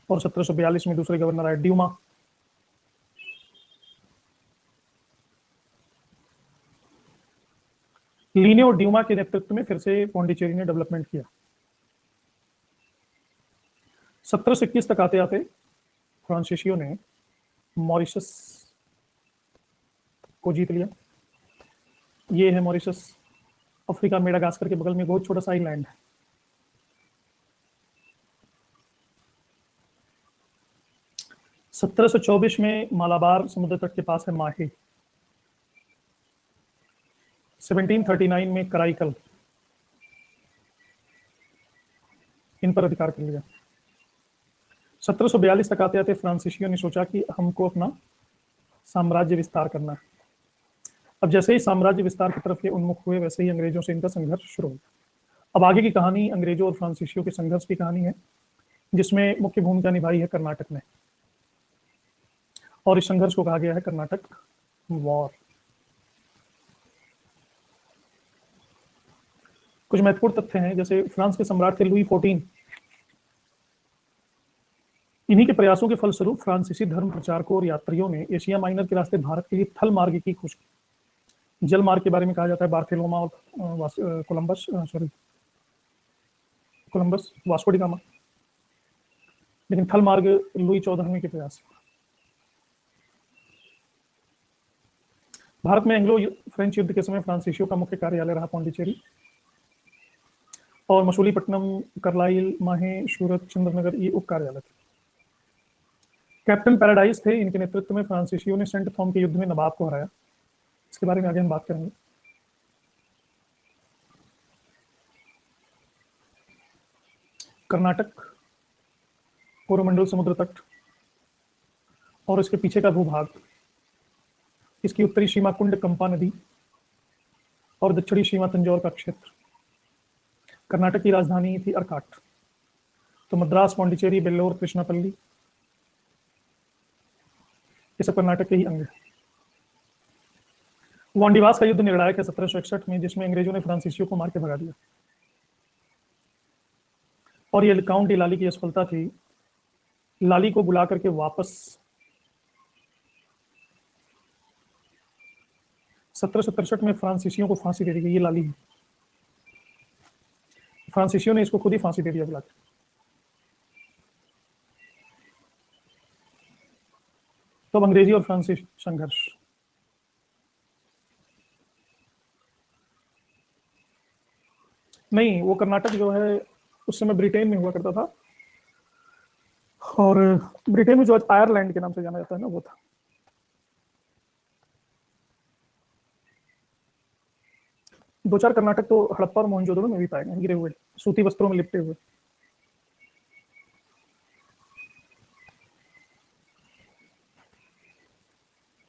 और 1742 में दूसरे गवर्नर आए ड्यूमा। लीने और ड्यूमा के नेतृत्व में फिर से पौंडीचेरी ने डेवलपमेंट किया। 1721 तक आते आते फ्रांसीसियों ने मॉरिशस को जीत लिया। ये है मॉरिशस, अफ्रीका मेडागास्कर के बगल में बहुत छोटा सा आइलैंड है। सत्रह सौ चौबीस में मालाबार समुद्र तट के पास है माहे। 1739 में कराईकल, इन पर अधिकार कर लिया। 1742 तक आते आते फ्रांसीसियों ने सोचा कि हमको अपना साम्राज्य विस्तार करना है। अब जैसे ही साम्राज्य विस्तार की तरफ ये उन्मुख हुए, वैसे ही अंग्रेजों से इनका संघर्ष शुरू हो गया। अब आगे की कहानी अंग्रेजों और फ्रांसीसियों के संघर्ष की कहानी है, जिसमें मुख्य भूमिका निभाई है कर्नाटक ने, और इस संघर्ष को कहा गया है कर्नाटक वॉर। कुछ महत्वपूर्ण तथ्य हैं, जैसे फ्रांस के सम्राट थे लुई 14। इन्हीं के प्रयासों के फलस्वरूप फ्रांसीसी धर्म प्रचारकों और यात्रियों ने एशिया माइनर के रास्ते भारत के लिए थल मार्ग की खोज की। जल मार्ग के बारे में कहा जाता है बार्थिलोमा और कोलंबस, वास्को डी गामा, लेकिन थल मार्ग लुई 14वें के प्रयास। भारत में एंग्लो फ्रेंच युद्ध के समय फ्रांसीसियों का मुख्य कार्यालय रहा पौंडीचेरी, और मछलीपट्टनम, करलाइल, माहे, सूरत, चंद्रनगर ये उप कार्यालय थे। कैप्टन पैराडाइज थे, इनके नेतृत्व में फ्रांसीसियों ने सेंट थॉम के युद्ध में नवाब को हराया। इसके बारे में आगे हम बात करेंगे। कर्नाटक, कोरोमंडल समुद्र तट और इसके पीछे का भूभाग, इसकी उत्तरी सीमा कुंड कंपा नदी और दक्षिणी सीमा तंजौर का क्षेत्र। कर्नाटक की राजधानी थी अर्काट। तो मद्रास, पौंडीचेरी, बेल्लोर, कृष्णापल्ली, ये सब कर्नाटक के ही अंग हैं। वांडीवास का युद्ध निर्णायक है 1761 में, जिसमें अंग्रेजों ने फ्रांसीसियों को मार के भगा दिया, और ये काउंट लाली की असफलता थी। लाली को बुला करके वापस 1763 में फ्रांसीसियों को फांसी दे दी गई। ये लाली है, फ्रांसीसियों ने इसको खुद ही फांसी दे दिया बुलाकर। तो तो अब अंग्रेजी और फ्रांसीसी संघर्ष। नहीं, वो कर्नाटक जो है उस समय ब्रिटेन में हुआ करता था, और ब्रिटेन में जो आज आयरलैंड के नाम से जाना जाता है ना, वो था। दो चार कर्नाटक तो हड़प्पा और मोहनजोदड़ो में भी पाए गए गिरे हुए, सूती वस्त्रों में लिपटे हुए।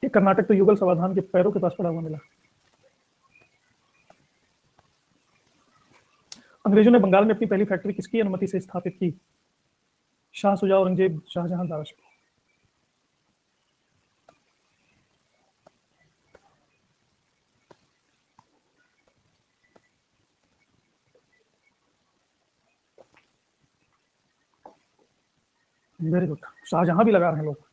ये कर्नाटक तो युगल समाधान के पैरों के पास पड़ा हुआ मिला। अंग्रेजों ने बंगाल में अपनी पहली फैक्ट्री किसकी अनुमति से स्थापित की? शाह सुजा, औरंगजेब, शाहजहां, दारा। वेरी गुड, शाहजहां भी लगा रहे हैं लोग।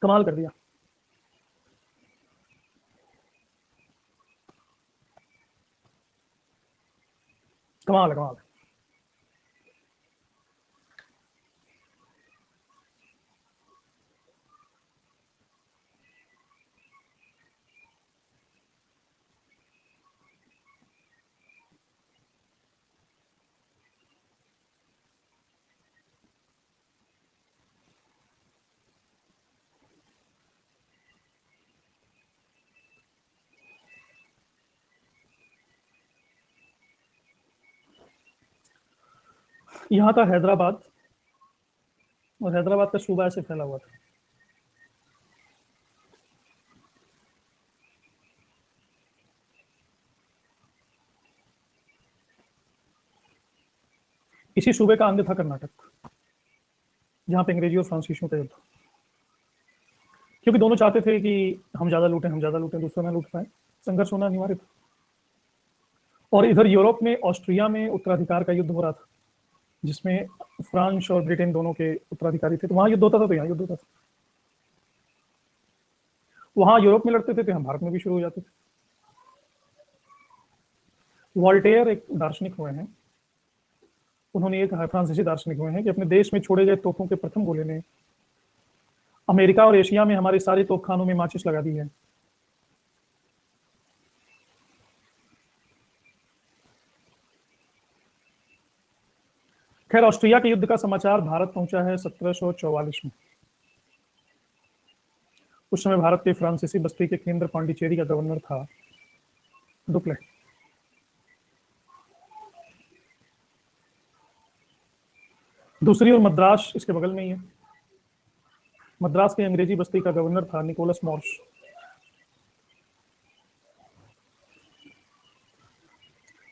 कमाल कर दिया। कमाल है, कमाल है। यहाँ था हैदराबाद, और हैदराबाद का सूबा ऐसे फैला हुआ था। इसी सूबे का अंग था कर्नाटक, जहाँ पे अंग्रेजी और फ्रांसीसियों का युद्ध। क्योंकि दोनों चाहते थे कि हम ज्यादा लूटें, हम ज्यादा लूटें, दूसरा ना लूट पाए। संघर्ष होना अनिवार्य था। और इधर यूरोप में, ऑस्ट्रिया में उत्तराधिकार का युद्ध हो रहा था, जिसमें फ्रांस और ब्रिटेन दोनों के उत्तराधिकारी थे। तो वहां युद्ध होता था, तो यहाँ युद्ध होता था। वहां यूरोप में लड़ते थे, तो यहाँ भारत में भी शुरू हो जाते थे। वॉल्टेयर एक दार्शनिक हुए हैं, उन्होंने ये कहा, फ्रांसीसी दार्शनिक हुए हैं, कि अपने देश में छोड़े गए तोपों के प्रथम गोले ने अमेरिका और एशिया में हमारे सारे तोपखानों में माचिस लगा दी है। खैर, ऑस्ट्रिया के युद्ध का समाचार भारत पहुंचा है 1744 में। उस समय भारत के फ्रांसीसी बस्ती के केंद्र पांडिचेरी का गवर्नर था डुप्ले। दूसरी ओर मद्रास इसके बगल में ही है। मद्रास के अंग्रेजी बस्ती का गवर्नर था निकोलस मॉर्स।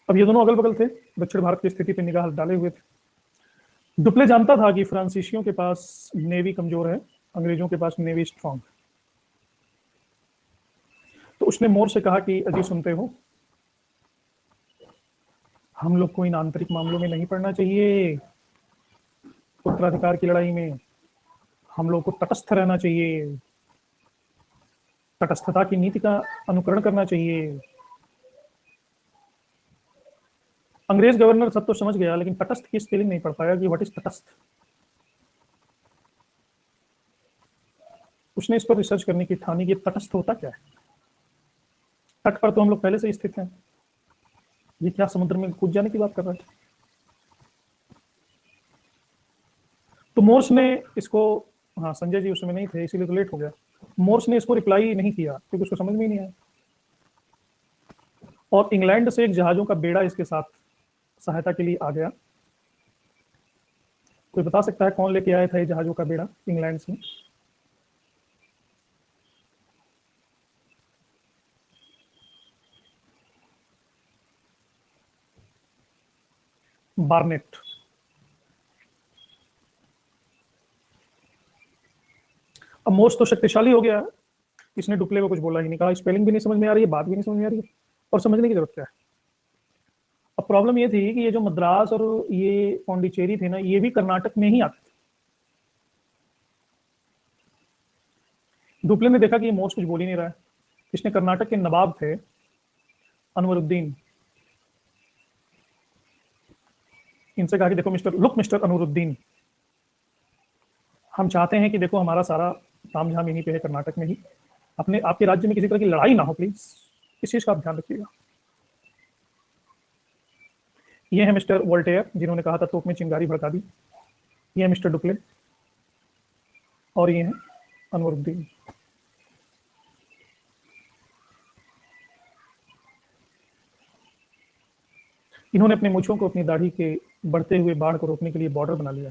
अब ये दोनों अगल बगल थे, दक्षिण भारत की स्थिति पर निगाह डाले हुए थे। डुप्ले जानता था कि फ्रांसीसियों के पास नेवी कमजोर है, अंग्रेजों के पास नेवी स्ट्रांग। तो उसने मोर से कहा कि अजी सुनते हो, हम लोग को इन आंतरिक मामलों में नहीं पड़ना चाहिए। उत्तराधिकार की लड़ाई में हम लोग को तटस्थ रहना चाहिए, तटस्थता की नीति का अनुकरण करना चाहिए। अंग्रेज गवर्नर सब तो समझ गया, लेकिन तटस्थ की स्पेलिंग नहीं पढ़ पाया कि व्हाट इज तटस्थ। उसने इस पर रिसर्च करने की ठानी कि तटस्थ होता क्या है। तट पर तो हम लोग पहले से ही स्थित हैं, ये क्या समुद्र में कूद जाने की बात कर रहा है। तो मोर्स ने इसको, हाँ संजय जी उस समय नहीं थे, इसीलिए तो लेट हो गया। मोर्स ने इसको रिप्लाई नहीं किया, क्योंकि उसको समझ में ही नहीं आया। और इंग्लैंड से एक जहाजों का बेड़ा इसके साथ सहायता के लिए आ गया। कोई बता सकता है कौन लेके आया था ये जहाजों का बेड़ा इंग्लैंड से? बार्नेट। अब मोर्स तो शक्तिशाली हो गया, इसने डुप्ले को कुछ बोला ही नहीं, कहा स्पेलिंग भी नहीं समझ में आ रही है, बात भी नहीं समझ में आ रही है, और समझने की जरूरत क्या है। अब प्रॉब्लम ये थी कि ये जो मद्रास और ये पौंडीचेरी थे ना, ये भी कर्नाटक में ही आते थे। डुप्ले ने देखा कि ये मोर्स कुछ बोल ही नहीं रहा है। इसने कर्नाटक के नवाब थे अनवरुद्दीन, इनसे कहा कि देखो मिस्टर अनवरुद्दीन, हम चाहते हैं कि देखो हमारा सारा तामझाम यहीं पे है कर्नाटक में ही, अपने आपके राज्य में किसी तरह की लड़ाई ना हो प्लीज, इस चीज का आप ध्यान रखिएगा। ये है मिस्टर वोल्टेयर जिन्होंने कहा था तोप में चिंगारी भड़का दी, ये है मिस्टर डुप्ले, और ये है अनवरुद्दीन। इन्होंने अपने मूछों को अपनी दाढ़ी के बढ़ते हुए बाढ़ को रोकने के लिए बॉर्डर बना लिया।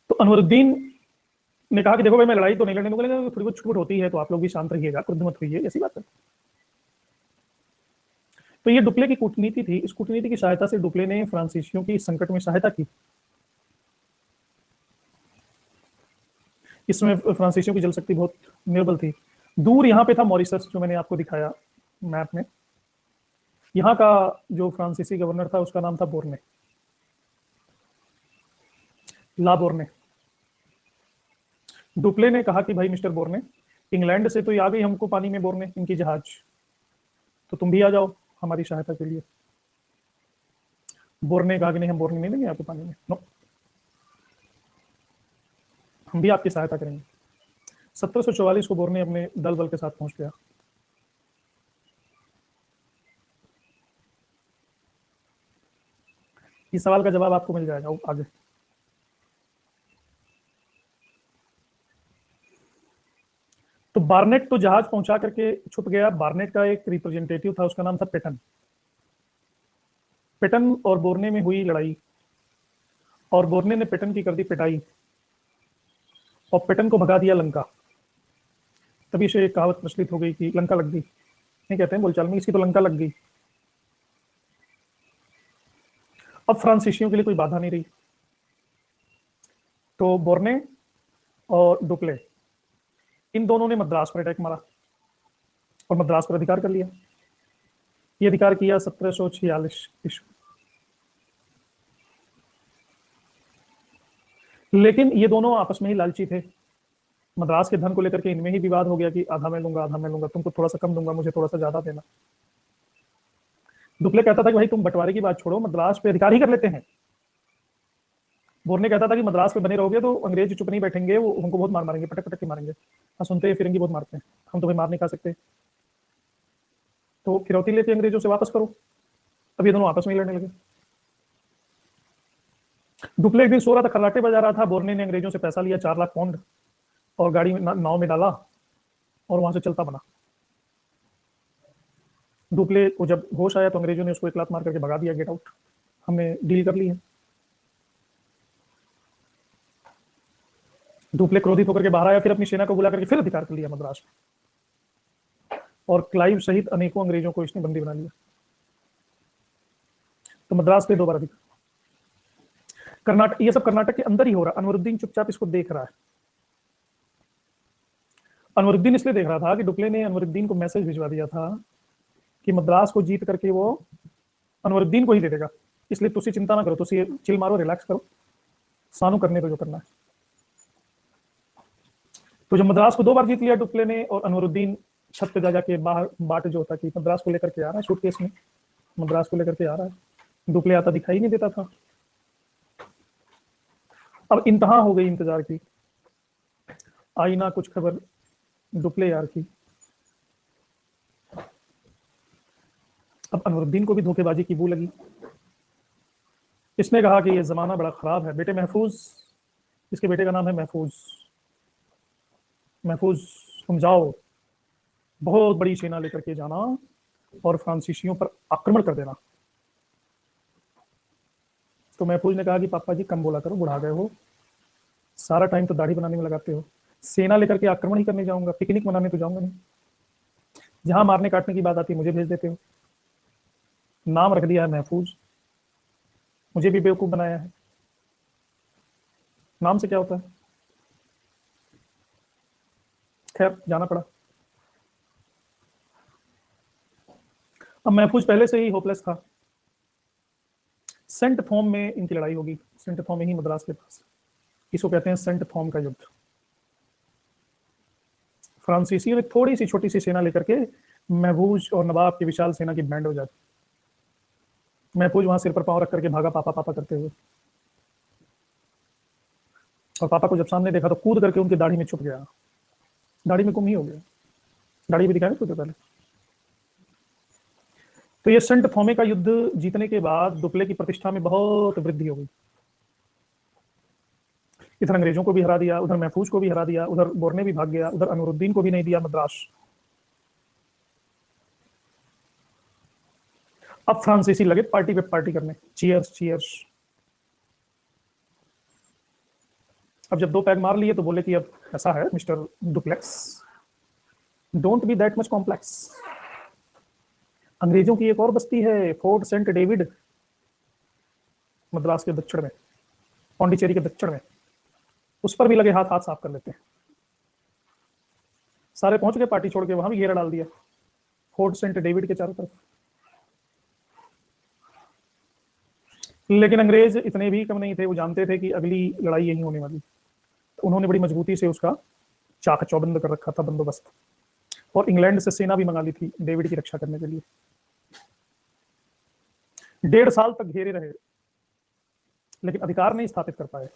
तो अनवरुद्दीन ने कहा कि देखो भाई मैं लड़ाई तो नहीं लड़ने दूंगा, लेकिन थोड़ी बहुत छूट होती है तो आप लोग भी शांत रहिएगा, क्रुद्ध मत होइए, ऐसी बात है। तो ये डुप्ले की कूटनीति थी। इस कूटनीति की सहायता से डुप्ले ने फ्रांसीसियों की संकट में सहायता की। इसमें फ्रांसीसियों की जल शक्ति बहुत निर्बल थी। दूर यहाँ पे था मॉरिशस, जो मैंने आपको दिखाया मैप में। यहाँ का जो फ्रांसीसी गवर्नर था उसका नाम था बोर्ने, ला बोर्ने। डुप्ले ने कहा कि भाई मिस्टर बोर्ने, इंग्लैंड से तो ये आ गई हमको पानी में बोर्ने इनकी जहाज, तो तुम भी आ जाओ हमारी सहायता के लिए। बोर्ने कहा कि नहीं, हम बोर्ने नहीं देंगे आपको पानी में, नो, हम भी आपकी सहायता करेंगे। 1744 को बोर्ने अपने दल बल के साथ पहुंच गया। इस सवाल का जवाब आपको मिल जाएगा आगे। तो बार्नेट तो जहाज पहुंचा करके छुप गया। बार्नेट का एक रिप्रेजेंटेटिव था, उसका नाम था पेटन। पेटन और बोर्ने में हुई लड़ाई, और बोर्ने ने पेटन की कर दी पिटाई, और पेटन को भगा दिया लंका। तभी से एक कहावत प्रचलित हो गई कि लंका लग गई, नहीं कहते हैं बोलचाल में, इसकी तो लंका लग गई। अब फ्रांसीसियों के लिए कोई बाधा नहीं रही। तो बोर्ने और डुप्ले, इन दोनों ने मद्रास पर अटैक मारा और मद्रास पर अधिकार कर लिया। ये अधिकार किया 1746 ईस्वी। लेकिन ये दोनों आपस में ही लालची थे। मद्रास के धन को लेकर के इनमें ही विवाद हो गया कि आधा मैं लूंगा, आधा मैं लूंगा, तुमको थोड़ा सा कम दूंगा, मुझे थोड़ा सा ज्यादा देना। डुप्ले कहता था कि भाई तुम बंटवारे की बात छोड़ो, मद्रास पे अधिकार ही कर लेते हैं। बोर्ने कहता था कि मद्रास पे बने रहोगे तो अंग्रेज चुप नहीं बैठेंगे, वो हमको बहुत मार मारेंगे, पटक पटक के मारेंगे। हाँ, सुनते हैं फिरंगी बहुत मारते हैं, हम तो भाई मार नहीं खा सकते, तो फिरौती लेके अंग्रेजों से वापस करो। अब ये दोनों आपस में ही लड़ने लगे। डुप्ले एक दिन सो रहा था, खर्राटे बजा रहा था। बोर्ने ने अंग्रेजों से पैसा लिया, 4 लाख पाउंड, और गाड़ी में नाव में डाला और वहां से चलता बना। डुप्ले को जब होश आया तो अंग्रेजों ने उसको एक लात मार करके भगा दिया, गेट आउट, हमने डील कर ली है। डुप्ले क्रोधित होकर के बाहर आया, फिर अपनी सेना को बुला करके फिर अधिकार कर लिया मद्रास में, और क्लाइव सहित अनेकों अंग्रेजों को इसने बंदी बना लिया। तो मद्रास पे 2 बार अधिकार। कर्नाटक, ये सब कर्नाटक के अंदर ही हो रहा। अनवरुद्दीन चुपचाप इसको देख रहा है। अनवरुद्दीन इसलिए देख रहा था कि डुप्ले ने अनवरुद्दीन को मैसेज भिजवा दिया था कि मद्रास को जीत करके वो अनवरुद्दीन को ही दे देगा, इसलिए तुसी चिंता ना करो, तुसी चिल मारो, रिलैक्स करो, सानू करने दो जो करना है। तो जब मद्रास को 2 बार जीत लिया डुप्ले ने, और अनवरुद्दीन छत पे जा जाके बाहर बाट जो होता कि मद्रास को लेकर के आ रहा है, सूटकेस में मद्रास को लेकर के आ रहा है, डुप्ले आता दिखाई नहीं देता था। अब इंतहा हो गई इंतजार की, आई ना कुछ खबर डुप्ले यार की। अब अनवरुद्दीन को भी धोखेबाजी की बू लगी। इसने कहा कि ये जमाना बड़ा खराब है, बेटे महफूज, इसके बेटे का नाम है महफूज, महफूज तुम जाओ, बहुत बड़ी सेना लेकर के जाना और फ्रांसीसियों पर आक्रमण कर देना। तो महफूज ने कहा कि पापा जी कम बोला करो, बुढ़ा गए हो, सारा टाइम तो दाढ़ी बनाने में लगाते हो, सेना लेकर के आक्रमण ही करने जाऊंगा, पिकनिक मनाने तो जाऊंगा नहीं। जहां मारने काटने की बात आती है मुझे भेज देते हो। नाम रख दिया है महफूज, मुझे भी बेवकूफ बनाया है। नाम से क्या होता है? खैर जाना पड़ा। अब महफूज पहले से ही होपलेस था। सेंट थॉम में इनकी लड़ाई होगी, सेंट थॉम ही मद्रास के पास, इसको कहते हैं सेंट थॉम का युद्ध। फ्रांसीसियों ने थोड़ी सी छोटी सी सेना लेकर के महफूज और नवाब की विशाल सेना की बैंड हो जाती। महफूज वहां सिर पर पांव रख करके भागा पापा पापा करते हुए, और पापा को जब सामने देखा तो कूद करके उनकी दाढ़ी में छुप गया, दाढ़ी में गुम ही हो गया। दाढ़ी भी दिखाया तुझे पहले। तो ये सेंट थॉमे का युद्ध जीतने के बाद दुप्ले की प्रतिष्ठा में बहुत वृद्धि हो गई। इधर अंग्रेजों को भी हरा दिया, उधर महफूज को भी हरा दिया, उधर बोरने भी भाग गया, उधर अनवरुद्दीन को भी नहीं दिया मद्रास। अब फ्रांसीसी लगे पार्टी पे पार्टी करने, चीयर्स चीयर्स। अब जब 2 पैग मार लिए तो बोले कि अब ऐसा है mister duplex, don't be that much complex. अंग्रेजों की एक और बस्ती है फोर्ट सेंट डेविड, मद्रास के दक्षिण में, पौंडीचेरी के दक्षिण में, उस पर भी लगे हाथ हाथ साफ कर लेते हैं। सारे पहुंच गए पार्टी छोड़ के, वहां भी घेरा डाल दिया फोर्ट सेंट डेविड के चारों तरफ। लेकिन अंग्रेज इतने भी कम नहीं थे, वो जानते थे कि अगली लड़ाई यही होने वाली। तो उन्होंने बड़ी मजबूती से उसका चाक चौबंद कर रखा था बंदोबस्त, और इंग्लैंड से सेना भी मंगा ली थी डेविड की रक्षा करने के लिए। 1.5 साल तक घेरे रहे, लेकिन अधिकार नहीं स्थापित कर पाए।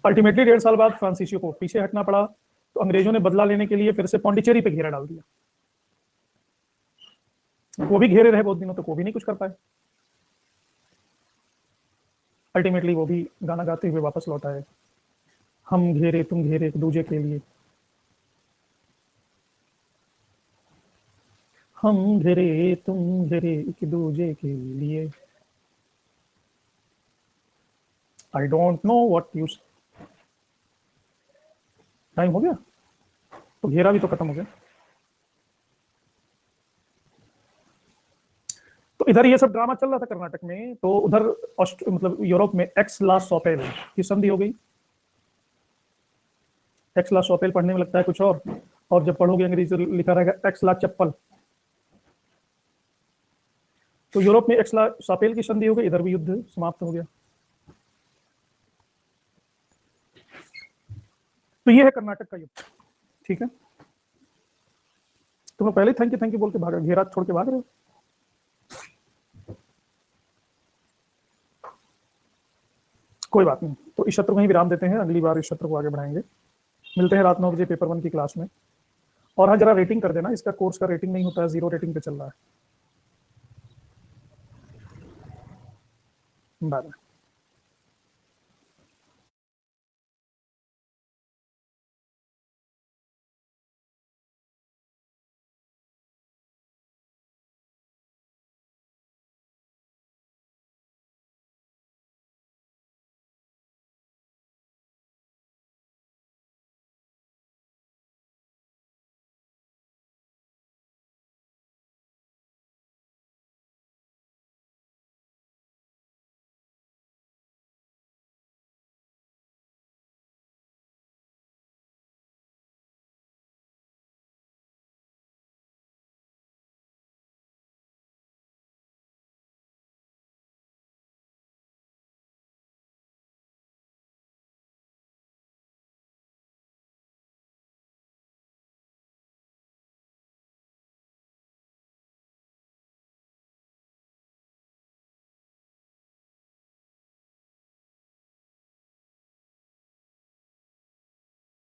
अल्टीमेटली 1.5 साल बाद फ्रांसीसियों को पीछे हटना पड़ा, तो अंग्रेजों ने बदला लेने के लिए फिर से पौंडीचेरी पे घेरा डाल दिया। वो भी घेरे रहे बहुत दिनों तक, वो भी नहीं कुछ कर पाए। अल्टीमेटली वो भी गाना गाते हुए वापस लौट आए, हम घेरे तुम घेरे एक दूजे के लिए, हम घेरे तुम घेरे एक दूजे के लिए। I don't know what you. Time हो गया, तो घेरा भी तो खत्म हो गया। तो इधर ये सब ड्रामा चल रहा था कर्नाटक में, तो उधर मतलब यूरोप में एक्स ला सोपेल की संधि हो गई। एक्स ला सोपेल पढ़ने में लगता है कुछ और जब पढ़ोगे अंग्रेजी लिखा रहेगा एक्स ला चप्पल। तो यूरोप में एक्स ला सोपेल की संधि हो गई, इधर भी युद्ध समाप्त हो गया। तो ये है कर्नाटक का युद्ध। ठीक है, तुम्हें पहले थैंक यू बोल के भागा, घेरा छोड़ के भाग रहे हो। कोई बात नहीं, तो इस सत्र को ही विराम देते हैं, अगली बार इस सत्र को आगे बढ़ाएंगे। मिलते हैं रात 9 बजे पेपर 1 की क्लास में। और हाँ, जरा रेटिंग कर देना, इसका कोर्स का रेटिंग नहीं होता है, 0 रेटिंग पे चल रहा है। Bye bye.